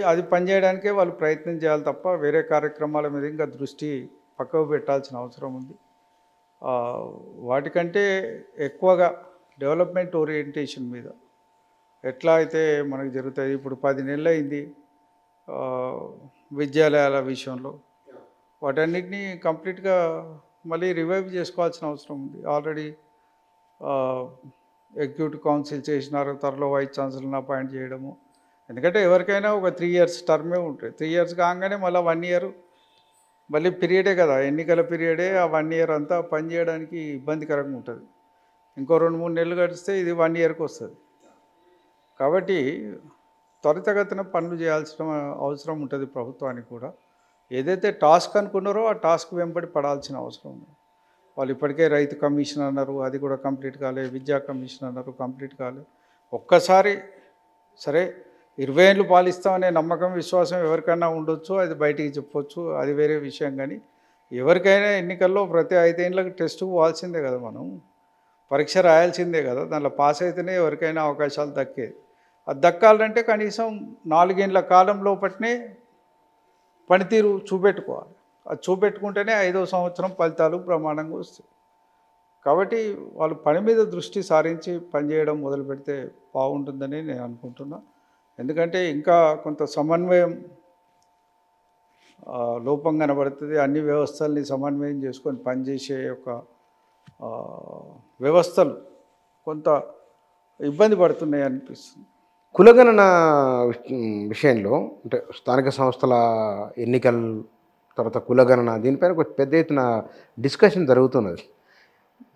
అది పనిచేయడానికే వాళ్ళు ప్రయత్నం చేయాలి తప్ప వేరే కార్యక్రమాల మీద ఇంకా దృష్టి పక్కకు పెట్టాల్సిన అవసరం ఉంది. వాటికంటే ఎక్కువగా డెవలప్మెంట్ ఓరియంటేషన్ మీద ఎట్లా అయితే మనకు జరుగుతాయి. ఇప్పుడు 10 నెలలు అయింది విద్యాలయాల విషయంలో. వాటన్నిటినీ కంప్లీట్గా మళ్ళీ రివైవ్ చేసుకోవాల్సిన అవసరం ఉంది. ఆల్రెడీ ఎగ్జిక్యూటివ్ కౌన్సిల్ చేసినారు, త్వరలో వైస్ ఛాన్సలర్ని అపాయింట్ చేయడము. ఎందుకంటే ఎవరికైనా ఒక 3 years టర్మే ఉంటుంది. 3 years కాగానే మళ్ళీ 1 year మళ్ళీ పీరియడే కదా, ఎన్నికల పీరియడే. ఆ 1 year అంతా పనిచేయడానికి ఇబ్బందికరంగా ఉంటుంది. ఇంకో 2-3 నెలలు గడిస్తే ఇది 1 yearకి వస్తుంది. కాబట్టి త్వరితగతిన పనులు చేయాల్సిన అవసరం ఉంటుంది ప్రభుత్వానికి కూడా. ఏదైతే టాస్క్ అనుకున్నారో ఆ టాస్క్ వెంబడి పడాల్సిన అవసరం ఉంది. వాళ్ళు ఇప్పటికే రైతు కమిషన్ అన్నారు, అది కూడా కంప్లీట్ కాలే. విద్యా కమిషన్ అన్నారు, కంప్లీట్ కాలే. ఒక్కసారి సరే 20 ఏళ్ళు పాలిస్తామనే నమ్మకం విశ్వాసం ఎవరికైనా ఉండొచ్చు, అది బయటికి చెప్పొచ్చు, అది వేరే విషయం. కానీ ఎవరికైనా ఎన్నికల్లో ప్రతి 5 ఏళ్ళకి టెస్టుకు పోవాల్సిందే కదా, మనం పరీక్ష రాయాల్సిందే కదా. దాంట్లో పాస్ అయితేనే ఎవరికైనా అవకాశాలు దక్కేది. అది దక్కాలంటే కనీసం 4 ఏళ్ళ కాలం లోపట్నే పనితీరు చూపెట్టుకోవాలి. అది చూపెట్టుకుంటేనే 5వ సంవత్సరం ఫలితాలు బ్రహ్మాండంగా వస్తాయి. కాబట్టి వాళ్ళు పని మీద దృష్టి సారించి పనిచేయడం మొదలు పెడితే బాగుంటుందని నేను అనుకుంటున్నా. ఎందుకంటే ఇంకా కొంత సమన్వయం లోపం కనబడుతుంది. అన్ని వ్యవస్థల్ని సమన్వయం చేసుకొని పనిచేసే ఒక వ్యవస్థలు కొంత ఇబ్బంది పడుతున్నాయి అనిపిస్తుంది. కులగణన విషయంలో అంటే స్థానిక సంస్థల ఎన్నికల తర్వాత కులగణన దీనిపైన ఒక పెద్ద ఎత్తున డిస్కషన్ జరుగుతున్నది.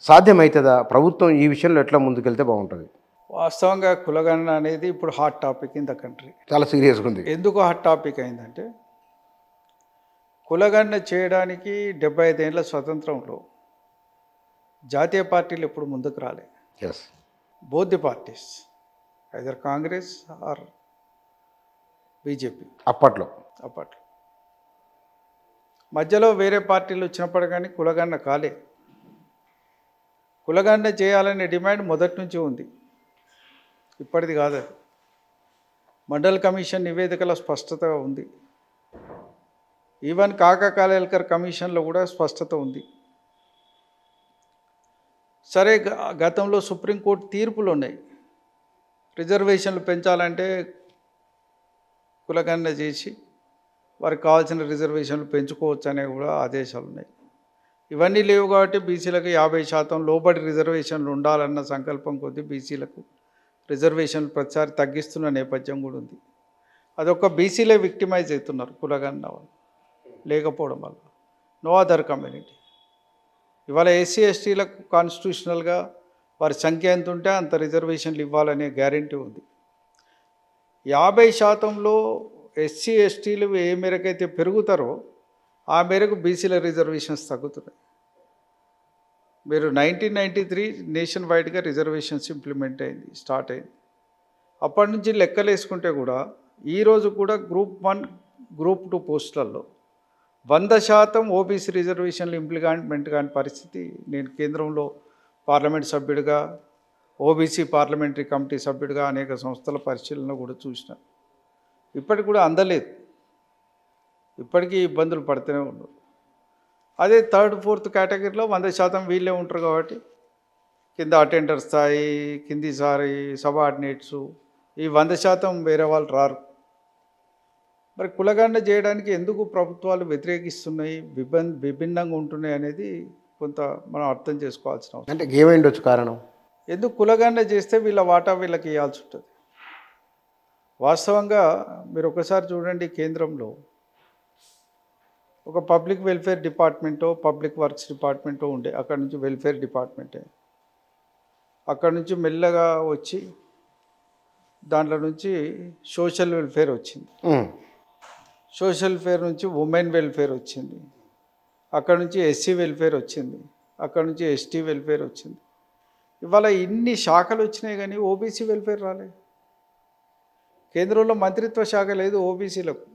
సాధ్యమవుతుందా? ప్రభుత్వం ఈ విషయంలో ఎట్లా ముందుకెళ్తే బాగుంటుంది? వాస్తవంగా కులగణన అనేది ఇప్పుడు hot topic in the country. చాలా సీరియస్గా ఉంది. ఎందుకు హాట్ టాపిక్ అయిందంటే, కులగణన చేయడానికి 75 ఏళ్ళ స్వతంత్రంలో జాతీయ పార్టీలు ఎప్పుడు ముందుకు రాలే. Yes, both the parties, either Congress or BJP అప్పట్లో మధ్యలో వేరే పార్టీలు వచ్చినప్పుడు కానీ కులగణన కాలే. కులగణన చేయాలనే డిమాండ్ మొదటి నుంచి ఉంది, ఇప్పటిది కాదు. మండల్ కమిషన్ నివేదికలో స్పష్టత ఉంది. ఈవెన్ కాకా కాలేల్కర్ కమిషన్లో కూడా స్పష్టత ఉంది. సరే, గతంలో సుప్రీంకోర్టు తీర్పులు ఉన్నాయి. రిజర్వేషన్లు పెంచాలంటే కులగణన చేసి వారికి కావాల్సిన రిజర్వేషన్లు పెంచుకోవచ్చు అనే కూడా ఆదేశాలు ఉన్నాయి. ఇవన్నీ లేవు కాబట్టి బీసీలకు 50% లోబడి రిజర్వేషన్లు ఉండాలన్న సంకల్పం కొద్దీ బీసీలకు రిజర్వేషన్లు ప్రతిసారి తగ్గిస్తున్న నేపథ్యం కూడా ఉంది. అదొక బీసీలే విక్టిమైజ్ అవుతున్నారు కులగణన వల్ల, లేకపోవడం వల్ల. No other community. ఇవాళ ఎస్సీ ఎస్టీలకు కాన్స్టిట్యూషనల్గా వారి సంఖ్య ఎంత ఉంటే అంత రిజర్వేషన్లు ఇవ్వాలనే గ్యారెంటీ ఉంది. 50%లో ఎస్సీ ఎస్టీలు ఏ మేరకైతే పెరుగుతారో ఆ మేరకు బీసీల రిజర్వేషన్స్ తగ్గుతున్నాయి. మీరు 1993 నేషన్ వైడ్గా రిజర్వేషన్స్ ఇంప్లిమెంట్ అయింది, స్టార్ట్ అయింది. అప్పటి నుంచి లెక్కలు వేసుకుంటే కూడా ఈరోజు కూడా గ్రూప్ 1 గ్రూప్ 2 పోస్టులలో 100% ఓబీసీ రిజర్వేషన్లు ఇంప్లిమెంట్ కాని పరిస్థితి. నేను కేంద్రంలో పార్లమెంట్ సభ్యుడిగా, ఓబీసీ పార్లమెంటరీ కమిటీ సభ్యుడిగా అనేక సంస్థల పరిశీలన కూడా చూసిన. ఇప్పటికి కూడా అందలేదు, ఇప్పటికీ ఇబ్బందులు పడుతూనే ఉన్నారు. అదే 3rd 4th కేటగిరీలో 100% వీళ్ళే ఉంటారు కాబట్టి కింద అటెండర్ స్థాయి, కింది స్థాయి సబార్డినేట్సు, ఈ 100% వేరే వాళ్ళు రారు. మరి కులగణన చేయడానికి ఎందుకు ప్రభుత్వాలు వ్యతిరేకిస్తున్నాయి, విభిన్నంగా ఉంటున్నాయి అనేది కొంత మనం అర్థం చేసుకోవాల్సిన అవసరం. అంటే ఏమైండొచ్చు కారణం? ఎందుకు కులగణన చేస్తే వీళ్ళ వాటా వీళ్ళకి ఇవ్వాల్సి ఉంటుంది. వాస్తవంగా మీరు ఒకసారి చూడండి, కేంద్రంలో ఒక పబ్లిక్ వెల్ఫేర్ డిపార్ట్మెంటో పబ్లిక్ వర్క్స్ డిపార్ట్మెంటో ఉండే, అక్కడ నుంచి వెల్ఫేర్ డిపార్ట్మెంటే, అక్కడ నుంచి మెల్లగా వచ్చి దాంట్లో నుంచి సోషల్ వెల్ఫేర్ వచ్చింది, సోషల్ వెల్ఫేర్ నుంచి ఉమెన్ వెల్ఫేర్ వచ్చింది, అక్కడ నుంచి ఎస్సీ వెల్ఫేర్ వచ్చింది, అక్కడ నుంచి ఎస్టీ వెల్ఫేర్ వచ్చింది. ఇవాళ ఇన్ని శాఖలు వచ్చినాయి కానీ ఓబీసీ వెల్ఫేర్ రాలేదు. కేంద్రంలో మంత్రిత్వ శాఖ లేదు ఓబీసీలకు.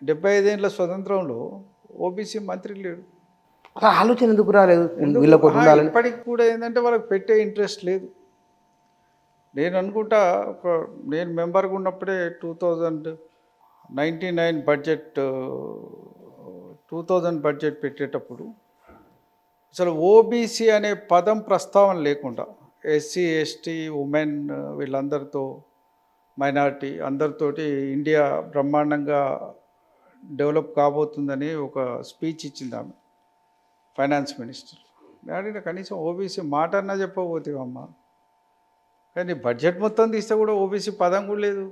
75 ఏళ్ళ స్వతంత్రంలో ఓబీసీ మంత్రి లేడు. ఆలోచన ఎందుకు రాలేదు? ఇప్పటికి కూడా ఏంటంటే వాళ్ళకి పెట్టే ఇంట్రెస్ట్ లేదు. నేను అనుకుంటా, నేను మెంబర్గా ఉన్నప్పుడే 2099 బడ్జెట్ 2000 బడ్జెట్ పెట్టేటప్పుడు అసలు ఓబీసీ అనే పదం ప్రస్తావన లేకుండా ఎస్సీ ఎస్టీ ఉమెన్ వీళ్ళందరితో మైనారిటీ అందరితోటి ఇండియా బ్రహ్మాండంగా డెవలప్ కాబోతుందని ఒక స్పీచ్ ఇచ్చింది ఆమె, ఫైనాన్స్ మినిస్టర్. నేను కనీసం ఓబీసీ మాట అన్నా చెప్పబోతేవమ్మా, కానీ బడ్జెట్ మొత్తం తీస్తే కూడా ఓబీసీ పదం కూడా లేదు.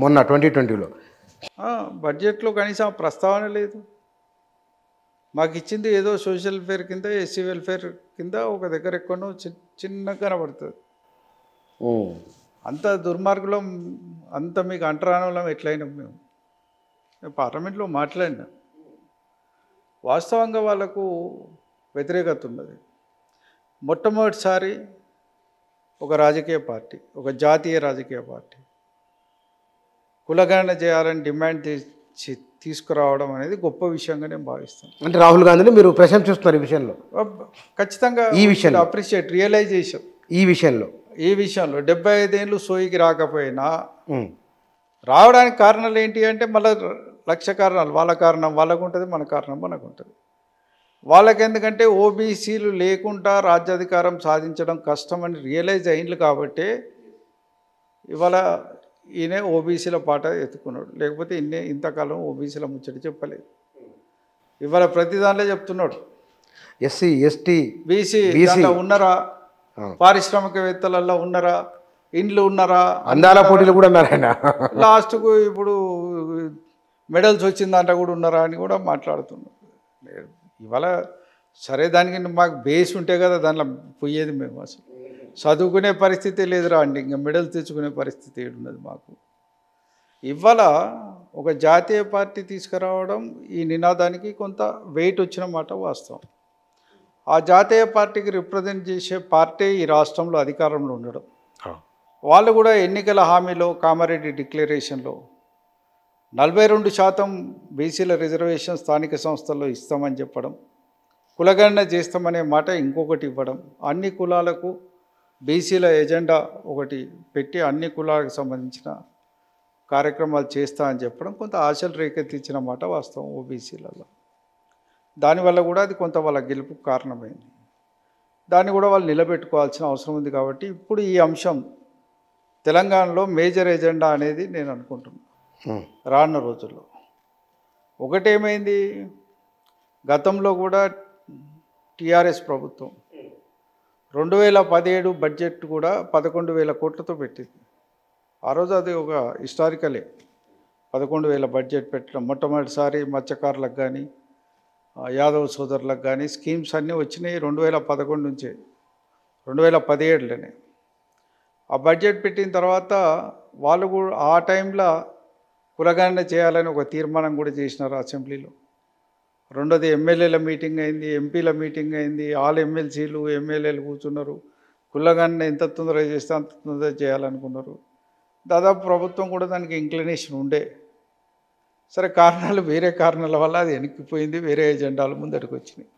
మొన్న 2020లో బడ్జెట్లో కనీసం ప్రస్తావన లేదు. మాకు ఇచ్చింది ఏదో సోషల్ వెల్ఫేర్ కింద, ఎస్సీ వెల్ఫేర్ కింద ఒక దగ్గర ఎక్కడో చిన్నగా కనబడుతుంది. అంత దుర్మార్గులం, అంత మీకు అంటరానంలో ఎట్లయినా మేము పార్లమెంట్లో మాట్లాడినా వాస్తవంగా వాళ్ళకు వ్యతిరేకత ఉన్నది. మొట్టమొదటిసారి ఒక రాజకీయ పార్టీ, ఒక జాతీయ రాజకీయ పార్టీ కులగణన చేయాలని డిమాండ్ తీసుకురావడం అనేది గొప్ప విషయంగా నేను భావిస్తాను. అంటే రాహుల్ గాంధీని మీరు ప్రశంసిస్తున్నారు ఈ విషయంలో? ఖచ్చితంగా ఈ విషయంలో అప్రిషియేట్, రియలైజేషన్. ఈ విషయంలో 75 ఏళ్ళు సోయికి రాకపోయినా రావడానికి కారణాలు ఏంటి అంటే మళ్ళీ లక్ష కారణాలు. వాళ్ళ కారణం వాళ్ళకు ఉంటుంది, మన కారణం మనకు ఉంటుంది. వాళ్ళకి ఎందుకంటే ఓబీసీలు లేకుండా రాజ్యాధికారం సాధించడం కష్టమని రియలైజ్ అయింది కాబట్టి ఇవాళ ఈయన ఓబీసీల పాట ఎత్తుకున్నాడు. లేకపోతే ఇంతకాలం ఓబీసీల ముచ్చట చెప్పలేదు. ఇవాళ ప్రతి దాంట్లో చెప్తున్నాడు. ఎస్సీ ఎస్టీ బీసీ ఉన్నారా, పారిశ్రామికవేత్తలలో ఉన్నారా, ఇండ్లు ఉన్నారా, అందాల పోటీలు కూడా ఉన్నారాయన. లాస్ట్కు ఇప్పుడు మెడల్స్ వచ్చిందంట కూడా ఉన్నారా అని కూడా మాట్లాడుతున్నాడు. ఇవాళ సరే దానికి మాకు బేస్ ఉంటే కదా దాంట్లో పోయేది. మేము అసలు చదువుకునే పరిస్థితి లేదురా అండి, ఇంకా మెడల్ తెచ్చుకునే పరిస్థితి ఏడున్నది మాకు. ఇవాళ ఒక జాతీయ పార్టీ తీసుకురావడం ఈ నినాదానికి కొంత వెయిట్ వచ్చిన మాట వాస్తవం. ఆ జాతీయ పార్టీకి రిప్రజెంట్ చేసే పార్టీ ఈ రాష్ట్రంలో అధికారంలో ఉండడం, వాళ్ళు కూడా ఎన్నికల హామీలో కామారెడ్డి డిక్లరేషన్లో 42% బీసీల రిజర్వేషన్ స్థానిక సంస్థల్లో ఇస్తామని చెప్పడం, కులగణన చేస్తామనే మాట ఇంకొకటి ఇవ్వడం, అన్ని కులాలకు బీసీల ఎజెండా ఒకటి పెట్టి అన్ని కులాలకు సంబంధించిన కార్యక్రమాలు చేస్తా అని చెప్పడం కొంత ఆశలు రేకెత్తించిన మాట వాస్తవం ఓబీసీలలో. దానివల్ల కూడా అది కొంత వాళ్ళ గెలుపుకు కారణమైంది. దాన్ని కూడా వాళ్ళు నిలబెట్టుకోవాల్సిన అవసరం ఉంది. కాబట్టి ఇప్పుడు ఈ అంశం తెలంగాణలో మేజర్ ఎజెండా అనేది నేను అనుకుంటున్నాను రానున్న రోజుల్లో. ఒకటేమైంది, గతంలో కూడా టీఆర్ఎస్ ప్రభుత్వం 2017 బడ్జెట్ కూడా 11,000 కోట్లతో పెట్టింది. ఆ రోజు అది ఒక హిస్టారికలే. 11,000 బడ్జెట్ పెట్టడం మొట్టమొదటిసారి మత్స్యకారులకు కానీ యాదవ్ సోదరులకు కానీ స్కీమ్స్ అన్నీ వచ్చినాయి 2011 నుంచే, 2017లోనే. ఆ బడ్జెట్ పెట్టిన తర్వాత వాళ్ళు కూడా ఆ టైంలో కులగణన చేయాలని ఒక తీర్మానం కూడా చేసినారు అసెంబ్లీలో. రెండోది ఎమ్మెల్యేల మీటింగ్ అయింది, ఎంపీల మీటింగ్ అయింది, ఆల్ ఎమ్మెల్సీలు ఎమ్మెల్యేలు కూర్చున్నారు. కులగణన ఎంత తొందరగా చేస్తే అంత తొందరగా చేయాలనుకున్నారు. దాదాపు ప్రభుత్వం కూడా దానికి ఇంక్లినేషన్ ఉండే. సరే కారణాలు వేరే కారణాల వల్ల అది వెనక్కిపోయింది, వేరే ఎజెండాలు ముందరికి వచ్చినాయి.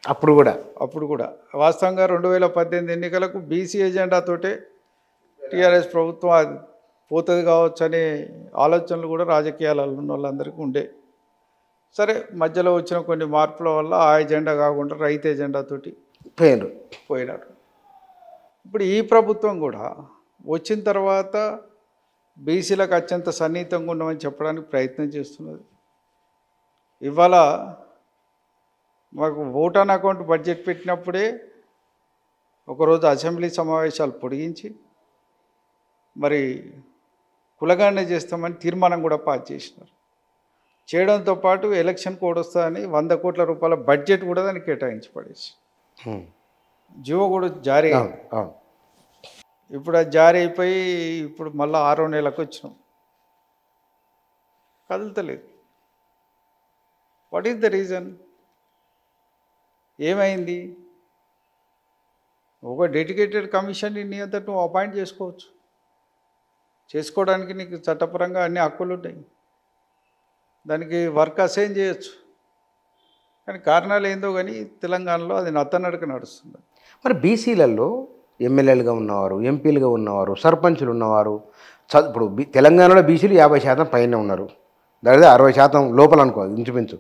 అప్పుడు కూడా వాస్తవంగా 2018 ఎన్నికలకు బీసీ ఎజెండాతోటే టీఆర్ఎస్ ప్రభుత్వం అది పోతుంది కావచ్చు అనే ఆలోచనలు కూడా రాజకీయాలలో ఉన్న వాళ్ళందరికీ ఉండే. సరే మధ్యలో వచ్చిన కొన్ని మార్పుల వల్ల ఆ ఎజెండా కాకుండా రైతు ఎజెండాతోటి పోయినారు. ఇప్పుడు ఈ ప్రభుత్వం కూడా వచ్చిన తర్వాత బీసీలకు అత్యంత సన్నిహితంగా ఉన్నామని చెప్పడానికి ప్రయత్నం చేస్తున్నది. ఇవాళ మాకు ఓట్ ఆన్ అకౌంట్ బడ్జెట్ పెట్టినప్పుడే ఒకరోజు అసెంబ్లీ సమావేశాలు పొడిగించి మరి కులగణన చేస్తామని తీర్మానం కూడా పాస్ చేసినారు. చేయడంతో పాటు ఎలక్షన్ కోడ్ వస్తుందని 100 కోట్ల రూపాయల బడ్జెట్ కూడా దానికి కేటాయించి పడేసి జీవో కూడా జారీ అయింది. ఇప్పుడు అది జారీ అయిపోయి ఇప్పుడు మళ్ళీ 6వ నెలకు వచ్చినాం, కదులుతలేదు. What is the reason? ఏమైంది? ఒక డెడికేటెడ్ కమిషన్ నీ అంతటా నువ్వు అపాయింట్ చేసుకోవడానికి నీకు చట్టపరంగా అన్ని హక్కులు ఉంటాయి, దానికి వర్క్ అసైన్ చేయొచ్చు. కానీ కారణాలు ఏందో కానీ తెలంగాణలో అది నత్తనడక నడుస్తుంది. మరి బీసీలలో ఎమ్మెల్యేలుగా ఉన్నవారు, ఎంపీలుగా ఉన్నవారు, సర్పంచులు ఉన్నవారు, ఇప్పుడు తెలంగాణలో బీసీలు 50% పైన ఉన్నారు, దాదాపు 60% లోపల అనుకో ఇంచుమించు.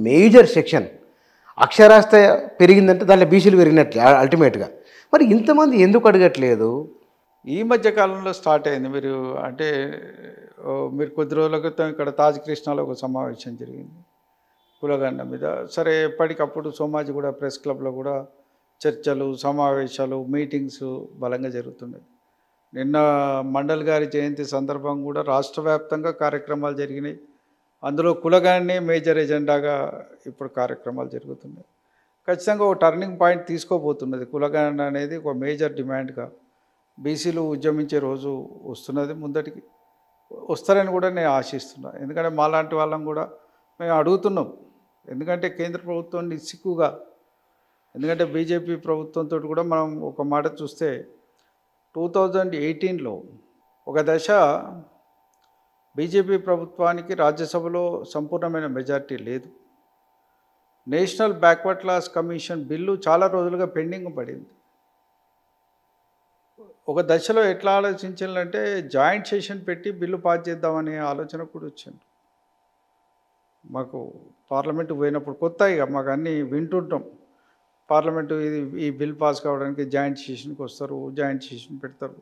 మేజర్ సెక్షన్ అక్షరాస్యత పెరిగిందంటే దాంట్లో బీసీలు పెరిగినట్లే అల్టిమేట్గా. మరి ఇంతమంది ఎందుకు అడగట్లేదు? ఈ మధ్య కాలంలో స్టార్ట్ అయింది. మీరు కొద్ది రోజుల క్రితం ఇక్కడ తాజ్ కృష్ణాలో ఒక సమావేశం జరిగింది కులగణన మీద. సరే ఎప్పటికప్పుడు సోమాజిగూడ ప్రెస్ క్లబ్లో కూడా చర్చలు, సమావేశాలు, మీటింగ్స్ బలంగా జరుగుతున్నాయి. నిన్న మండల్ గారి జయంతి సందర్భంగా కూడా రాష్ట్ర వ్యాప్తంగా కార్యక్రమాలు జరిగినాయి. అందులో కులగణనే మేజర్ ఎజెండాగా ఇప్పుడు కార్యక్రమాలు జరుగుతున్నాయి. ఖచ్చితంగా ఒక టర్నింగ్ పాయింట్ తీసుకోబోతున్నది. కులగణన అనేది ఒక మేజర్ డిమాండ్గా బీసీలు ఉద్యమించే రోజు వస్తున్నది, ముందటికి వస్తారని కూడా నేను ఆశిస్తున్నాను. ఎందుకంటే మాలాంటి వాళ్ళం కూడా మేము అడుగుతున్నాం, ఎందుకంటే కేంద్ర ప్రభుత్వాన్ని సిక్కుగా, ఎందుకంటే బీజేపీ ప్రభుత్వంతో కూడా మనం ఒక మాట చూస్తే 2018లో ఒక దశ బీజేపీ ప్రభుత్వానికి రాజ్యసభలో సంపూర్ణమైన మెజారిటీ లేదు. National backward class commission bill చాలా రోజులుగా పెండింగ్ పడింది. ఒక దశలో ఎట్లా ఆలోచించాలంటే జాయింట్ సెషన్ పెట్టి బిల్లు పాస్ చేద్దామనే ఆలోచన కూడా వచ్చింది. మాకు పార్లమెంటు పోయినప్పుడు కొత్త ఇక మాకు అన్నీ వింటుంటాం. పార్లమెంటు ఈ బిల్ పాస్ కావడానికి జాయింట్ సెషన్కి వస్తారు, జాయింట్ సెషన్ పెడతారు.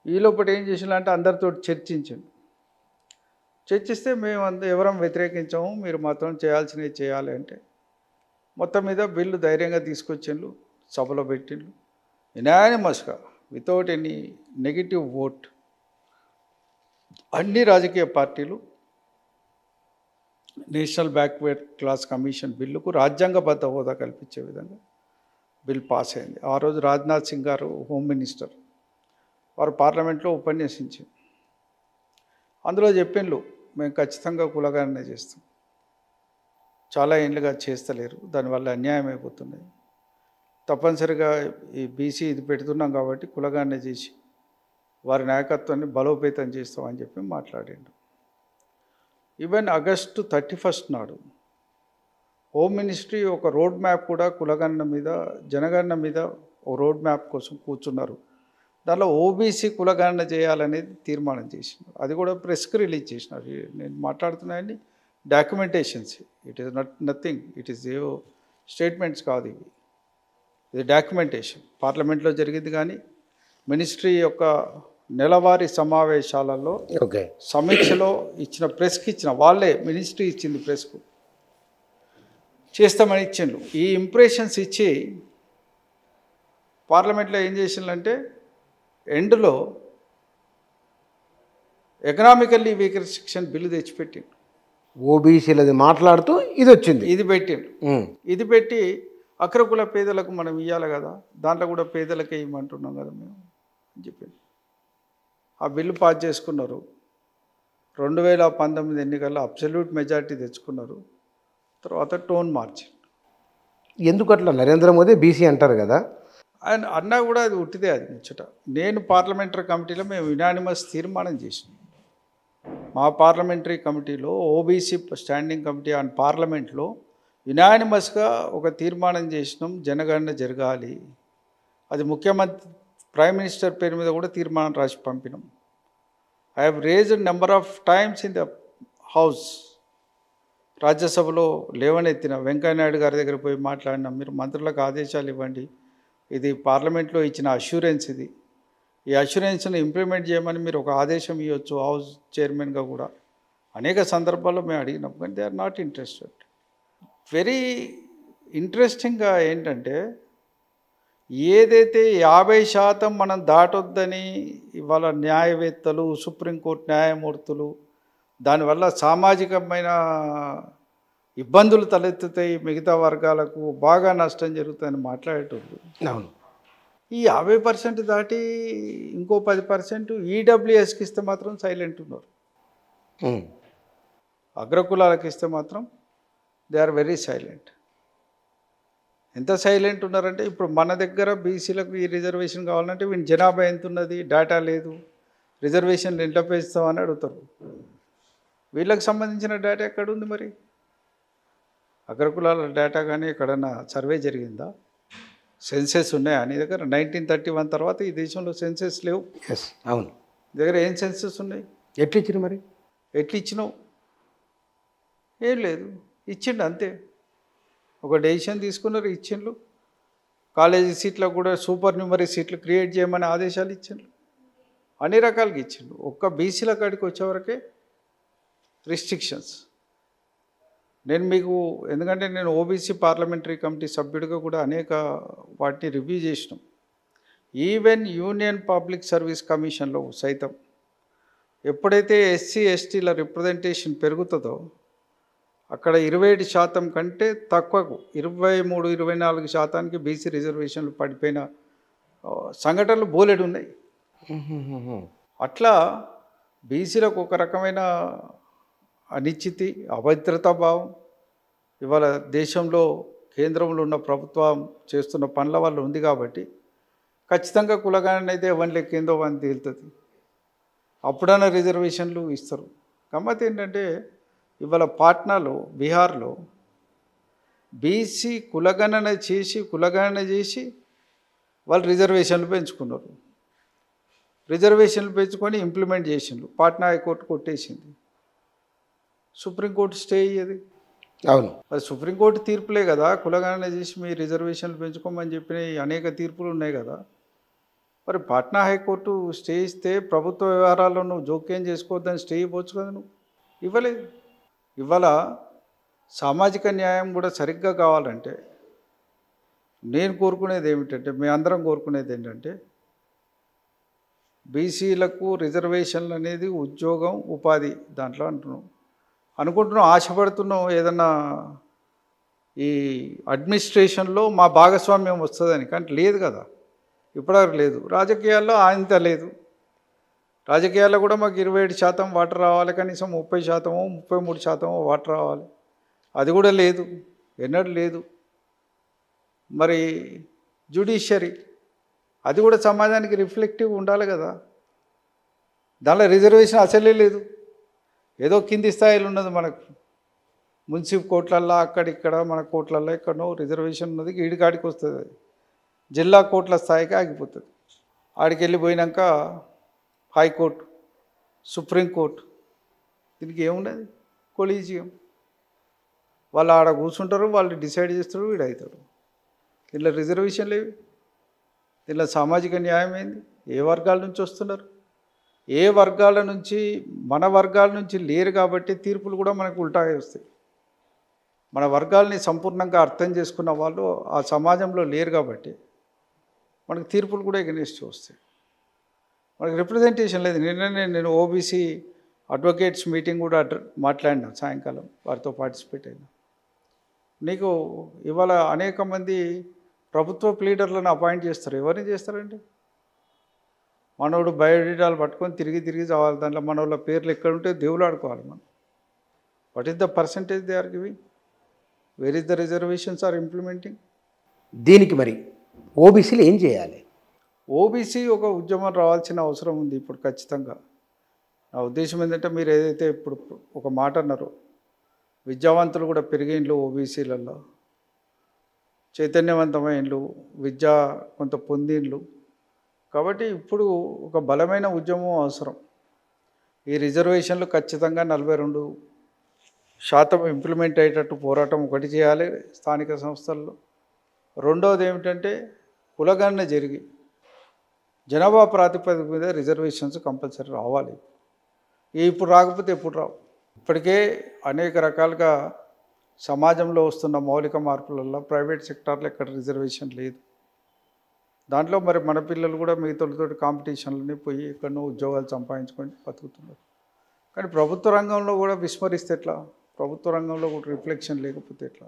ఈ లోపల ఏం చేసినంటే అందరితో చర్చించాను. చర్చిస్తే మేము ఎవరం వ్యతిరేకించాము, మీరు మాత్రం చేయాల్సినవి చేయాలి అంటే మొత్తం మీద బిల్లు ధైర్యంగా తీసుకొచ్చిండ్రు, సభలో పెట్టిండ్రు. యునానిమస్గా వితౌట్ ఎనీ నెగిటివ్ ఓట్ అన్ని రాజకీయ పార్టీలు నేషనల్ బ్యాక్వర్డ్ క్లాస్ కమిషన్ బిల్లుకు రాజ్యాంగబద్ధ హోదా కల్పించే విధంగా బిల్ పాస్ అయింది. ఆ రోజు రాజ్నాథ్ సింగ్ గారు హోమ్ మినిస్టర్, వారు పార్లమెంట్లో ఉపన్యసించారు. అందులో చెప్పిండ్రు, మేము ఖచ్చితంగా కులగణన చేస్తాం, చాలా ఏళ్ళుగా చేస్తలేరు, దానివల్ల అన్యాయం అయిపోతున్నాయి, తప్పనిసరిగా ఈ బీసీ ఇది పెడుతున్నాం కాబట్టి కులగణన చేసి వారి నాయకత్వాన్ని బలోపేతం చేస్తామని చెప్పి మాట్లాడిండు. ఈవెన్ ఆగస్టు 31 నాడు హోమ్ మినిస్ట్రీ ఒక రోడ్ మ్యాప్ కూడా కులగణన మీద, జనగణన మీద ఒక రోడ్ మ్యాప్ కోసం కూర్చున్నారు. దానిలో ఓబీసీ కులగణన చేయాలనేది తీర్మానం చేసినారు. అది కూడా ప్రెస్కి రిలీజ్ చేసినారు. నేను మాట్లాడుతున్నాయని documentations, it is nothing, it is ఏవో స్టేట్మెంట్స్ కాదు ఇవి, ఇది డాక్యుమెంటేషన్. పార్లమెంట్లో జరిగింది. కానీ మినిస్ట్రీ యొక్క నెలవారీ సమావేశాలలో సమీక్షలో ఇచ్చిన ప్రెస్కి ఇచ్చిన, వాళ్ళే మినిస్ట్రీ ఇచ్చింది ప్రెస్కు, చేస్తామని ఇచ్చిండ్రు. ఈ ఇంప్రెషన్స్ ఇచ్చి పార్లమెంట్లో ఏం చేసిందంటే ఎండ్లో ఎకనామికల్లీ వీకర్ సెక్షన్ బిల్లు తెచ్చిపెట్టిండు. ఓబీసీలది మాట్లాడుతూ ఇది వచ్చింది, ఇది పెట్టిండు. ఇది పెట్టి అగ్రకుల పేదలకు మనం ఇవ్వాలి కదా, దాంట్లో కూడా పేదలకే ఇవ్వమంటున్నాం కదా మేము అని చెప్పింది. ఆ బిల్లు పాస్ చేసుకున్నారు. 2019 ఎన్నికల్లో అబ్సల్యూట్ మెజారిటీ తెచ్చుకున్నారు. తర్వాత టోన్ మార్చి. ఎందుకు అట్లా? నరేంద్ర మోదీ బీసీ అంటారు కదా, ఆయన అన్నా కూడా అది ఉట్టిదే, అది ముచ్చట. నేను పార్లమెంటరీ కమిటీలో మేము యునానిమస్ తీర్మానం చేసినాం. మా పార్లమెంటరీ కమిటీలో ఓబీసీ స్టాండింగ్ కమిటీ ఆన్ పార్లమెంట్లో యునానిమస్గా ఒక తీర్మానం చేసినాం, జనగణన జరగాలి. అది ముఖ్యమంత్రి ప్రైమ్ మినిస్టర్ పేరు మీద కూడా తీర్మానం రాసి పంపినాం. I have raised number of times in the house. రాజ్యసభలో లేవనెత్తిన, వెంకయ్యనాయుడు గారి దగ్గర పోయి మాట్లాడినాం, మీరు మంత్రులకు ఆదేశాలు ఇవ్వండి, ఇది పార్లమెంట్లో ఇచ్చిన అష్యూరెన్స్, ఇది ఈ అష్యూరెన్స్ని ఇంప్లిమెంట్ చేయమని మీరు ఒక ఆదేశం ఇవ్వచ్చు హౌస్ చైర్మన్గా కూడా. అనేక సందర్భాల్లో మేము అడిగినాం, కానీ they are not interested. Very ఇంట్రెస్టింగ్గా ఏంటంటే ఏదైతే 50% మనం దాటొద్దని ఇవాళ న్యాయవేత్తలు, సుప్రీంకోర్టు న్యాయమూర్తులు, దానివల్ల సామాజికమైన ఇబ్బందులు తలెత్తుతాయి, మిగతా వర్గాలకు బాగా నష్టం జరుగుతుందని మాట్లాడేటప్పుడు, అవును, ఈ 50% దాటి ఇంకో 10% ఈడబ్ల్యూఎస్కి ఇస్తే మాత్రం సైలెంట్ ఉన్నారు. అగ్రకులాలకు ఇస్తే మాత్రం దే ఆర్ వెరీ సైలెంట్. ఎంత సైలెంట్ ఉన్నారంటే, ఇప్పుడు మన దగ్గర బీసీలకు ఈ రిజర్వేషన్ కావాలంటే వీని జనాభా ఎంత ఉన్నది, డేటా లేదు, రిజర్వేషన్లు ఎంత పెంచుతామని అడుగుతారు. వీళ్ళకి సంబంధించిన డేటా ఎక్కడుంది? మరి అగ్రకులాల డేటా కానీ ఎక్కడన్నా సర్వే జరిగిందా? సెన్సెస్ ఉన్నాయా నీ దగ్గర? 1931 తర్వాత ఈ దేశంలో సెన్సెస్ లేవు. అవును, దగ్గర ఏం సెన్సెస్ ఉన్నాయి? ఎట్లు ఇచ్చిన మరి? ఎట్లు ఇచ్చినావు? ఏం లేదు, ఇచ్చిండు అంతే. ఒక డెసిషన్ తీసుకున్నారు, ఇచ్చిండ్రు. కాలేజీ సీట్లకు కూడా సూపర్ న్యూమరీ సీట్లు క్రియేట్ చేయమని ఆదేశాలు ఇచ్చిండ్రు. అన్ని రకాలుగా ఇచ్చిండ్రు. ఒక్క బీసీల కాడికి వచ్చేవరకే రిస్ట్రిక్షన్స్. నేను మీకు, ఎందుకంటే నేను ఓబీసీ పార్లమెంటరీ కమిటీ సభ్యుడిగా కూడా అనేక వాటిని రివ్యూ చేసినాం. ఈవెన్ యూనియన్ పబ్లిక్ సర్వీస్ కమిషన్లో సైతం ఎప్పుడైతే ఎస్సీ ఎస్టీల రిప్రజెంటేషన్ పెరుగుతుందో అక్కడ 27% కంటే తక్కువకు 23-24% బీసీ రిజర్వేషన్లు పడిపోయిన సంఘటనలు బోలెడు ఉన్నాయి. అట్లా బీసీలకు ఒక రకమైన అనిశ్చితి, అభద్రతా భావం, ఇవాళ దేశంలో కేంద్రంలో ఉన్న ప్రభుత్వం చేస్తున్న పనుల వల్ల ఉంది కాబట్టి ఖచ్చితంగా కులగణన అయితే ఎవరి లెక్కిందో అని తేలుతుంది. అప్పుడైనా రిజర్వేషన్లు ఇస్తారు. గమ్మత్ ఏంటంటే ఇవాళ పాట్నాలో బీహార్లో బీసీ కులగణన చేసి వాళ్ళు రిజర్వేషన్లు పెంచుకున్నారు. రిజర్వేషన్లు పెంచుకొని ఇంప్లిమెంట్ చేసిండ్రు. పాట్నా హైకోర్టు కొట్టేసింది. సుప్రీంకోర్టు స్టే అయ్యేది. అవును, అది సుప్రీంకోర్టు తీర్పులే కదా. కులగణన చేసి మీ రిజర్వేషన్లు పెంచుకోమని చెప్పిన అనేక తీర్పులు ఉన్నాయి కదా. మరి పాట్నా హైకోర్టు స్టే ఇస్తే ప్రభుత్వ వ్యవహారాల్లో నువ్వు జోక్యం చేసుకోవద్దని స్టే ఇవ్వచ్చు కదా. నువ్వు ఇవ్వలేదు. ఇవాళ సామాజిక న్యాయం కూడా సరిగ్గా కావాలంటే నేను కోరుకునేది ఏమిటంటే, మీ అందరం కోరుకునేది ఏంటంటే, బీసీలకు రిజర్వేషన్లు అనేది ఉద్యోగం ఉపాధి దాంట్లో అనుకుంటున్నాం, ఆశపడుతున్నాం ఏదన్నా ఈ అడ్మినిస్ట్రేషన్లో మా భాగస్వామ్యం వస్తుందని. కానీ లేదు కదా, ఇప్పటివరకు లేదు. రాజకీయాల్లో అంత లేదు. రాజకీయాల్లో కూడా మాకు 27% వాటర్ రావాలి, కనీసం 30%, 33% వాటర్ రావాలి. అది కూడా లేదు, ఎన్నడూ లేదు. మరి జ్యుడిషియరీ అది కూడా సమాజానికి రిఫ్లెక్టివ్ ఉండాలి కదా. దానిలో రిజర్వేషన్ అసలే లేదు. ఏదో కింది స్థాయిలో ఉన్నది మనకు. మున్సిపల్ కోర్టులల్లో అక్కడిక్కడ మన కోర్టులల్లో ఎక్కడో రిజర్వేషన్ ఉన్నది. ఈడికాడికి వస్తుంది. అది జిల్లా కోర్టుల స్థాయికి ఆగిపోతుంది. ఆడికి వెళ్ళిపోయినాక హైకోర్టు, సుప్రీంకోర్టు, దీనికి ఏమున్నది? కొలీజియం. వాళ్ళు ఆడ కూర్చుంటారు, వాళ్ళు డిసైడ్ చేస్తారు, వీడు అవుతాడు. దీనిలో రిజర్వేషన్ లేవు. దీనిలో సామాజిక న్యాయం ఏంది? ఏ వర్గాల నుంచి వస్తున్నారు? ఏ వర్గాల నుంచి? మన వర్గాల నుంచి లేరు కాబట్టి తీర్పులు కూడా మనకు ఉల్టాగా వస్తాయి. మన వర్గాల్ని సంపూర్ణంగా అర్థం చేసుకున్న వాళ్ళు ఆ సమాజంలో లేరు కాబట్టి మనకు తీర్పులు కూడా ఎగనెస్ట్ వస్తాయి. మనకు రిప్రజెంటేషన్ లేదు. నేను ఓబీసీ అడ్వకేట్స్ మీటింగ్ కూడా మాట్లాడినా, సాయంకాలం వారితో పార్టిసిపేట్ అయినా. నీకు ఇవాళ అనేక మంది ప్రభుత్వ లీడర్లను అపాయింట్ చేస్తారు. ఎవరిని చేస్తారండి? మనోడు బయోడేటాలు పట్టుకొని తిరిగి చావాలి. దాంట్లో మన వాళ్ళ పేర్లు ఎక్కడుంటే దేవులు ఆడుకోవాలి మనం. What is the percentage they are giving? Where is the reservations are implementing? దీనికి మరి ఓబీసీలు ఏం చేయాలి? ఓబీసీ ఒక ఉద్యమం రావాల్సిన అవసరం ఉంది ఇప్పుడు ఖచ్చితంగా. నా ఉద్దేశం ఏంటంటే, మీరు ఏదైతే ఇప్పుడు ఒక మాట అన్నారో, విద్యావంతులు కూడా పెరిగేండ్లు ఓబీసీలలో, చైతన్యవంతమైనలు, విద్య కొంత పొందిండ్లు. కాబట్టి ఇప్పుడు ఒక బలమైన ఉద్యమం అవసరం. ఈ రిజర్వేషన్లు ఖచ్చితంగా 42% ఇంప్లిమెంట్ అయ్యేటట్టు పోరాటం ఒకటి చేయాలి స్థానిక సంస్థల్లో. రెండవది ఏమిటంటే, కులగణన జరిగి జనాభా ప్రాతిపదిక మీద రిజర్వేషన్స్ కంపల్సరీ రావాలి. ఇప్పుడు రాకపోతే ఎప్పుడు రావు. ఇప్పటికే అనేక రకాలుగా సమాజంలో వస్తున్న మౌలిక మార్పులలో ప్రైవేట్ సెక్టార్లో ఎక్కడ రిజర్వేషన్ లేదు. దాంట్లో మరి మన పిల్లలు కూడా మిగతాతో కాంపిటీషన్లని పోయి ఎక్కడో ఉద్యోగాలు సంపాదించుకొని బతుకుతున్నారు. కానీ ప్రభుత్వ రంగంలో కూడా విస్మరిస్తే ఎట్లా? ప్రభుత్వ రంగంలో కూడా రిఫ్లెక్షన్ లేకపోతే ఎట్లా?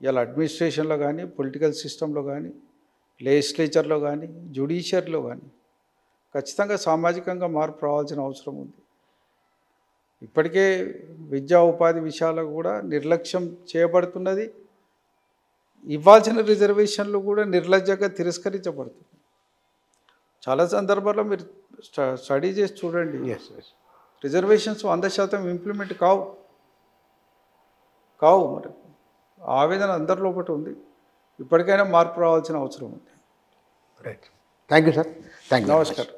ఇలా అడ్మినిస్ట్రేషన్లో కానీ, పొలిటికల్ సిస్టంలో కానీ, లెజిస్లేచర్లో కానీ, జ్యుడిషియరీలో కానీ ఖచ్చితంగా సామాజికంగా మార్పు రావాల్సిన అవసరం ఉంది. ఇప్పటికే విద్యా ఉపాధి విషయాలకు కూడా నిర్లక్ష్యం చేయబడుతున్నది. ఇవ్వాల్సిన రిజర్వేషన్లు కూడా నిర్లజ్జగా తిరస్కరించబడుతుంది. చాలా సందర్భాల్లో మీరు స్టడీ చేసి చూడండి. రిజర్వేషన్స్ 100% ఇంప్లిమెంట్ కావు. మరి ఆవేదన అందరి లోపల ఉంది. ఇప్పటికైనా మార్పు రావాల్సిన అవసరం ఉంది. Right. Thank you sir. Thank you. నమస్కారం.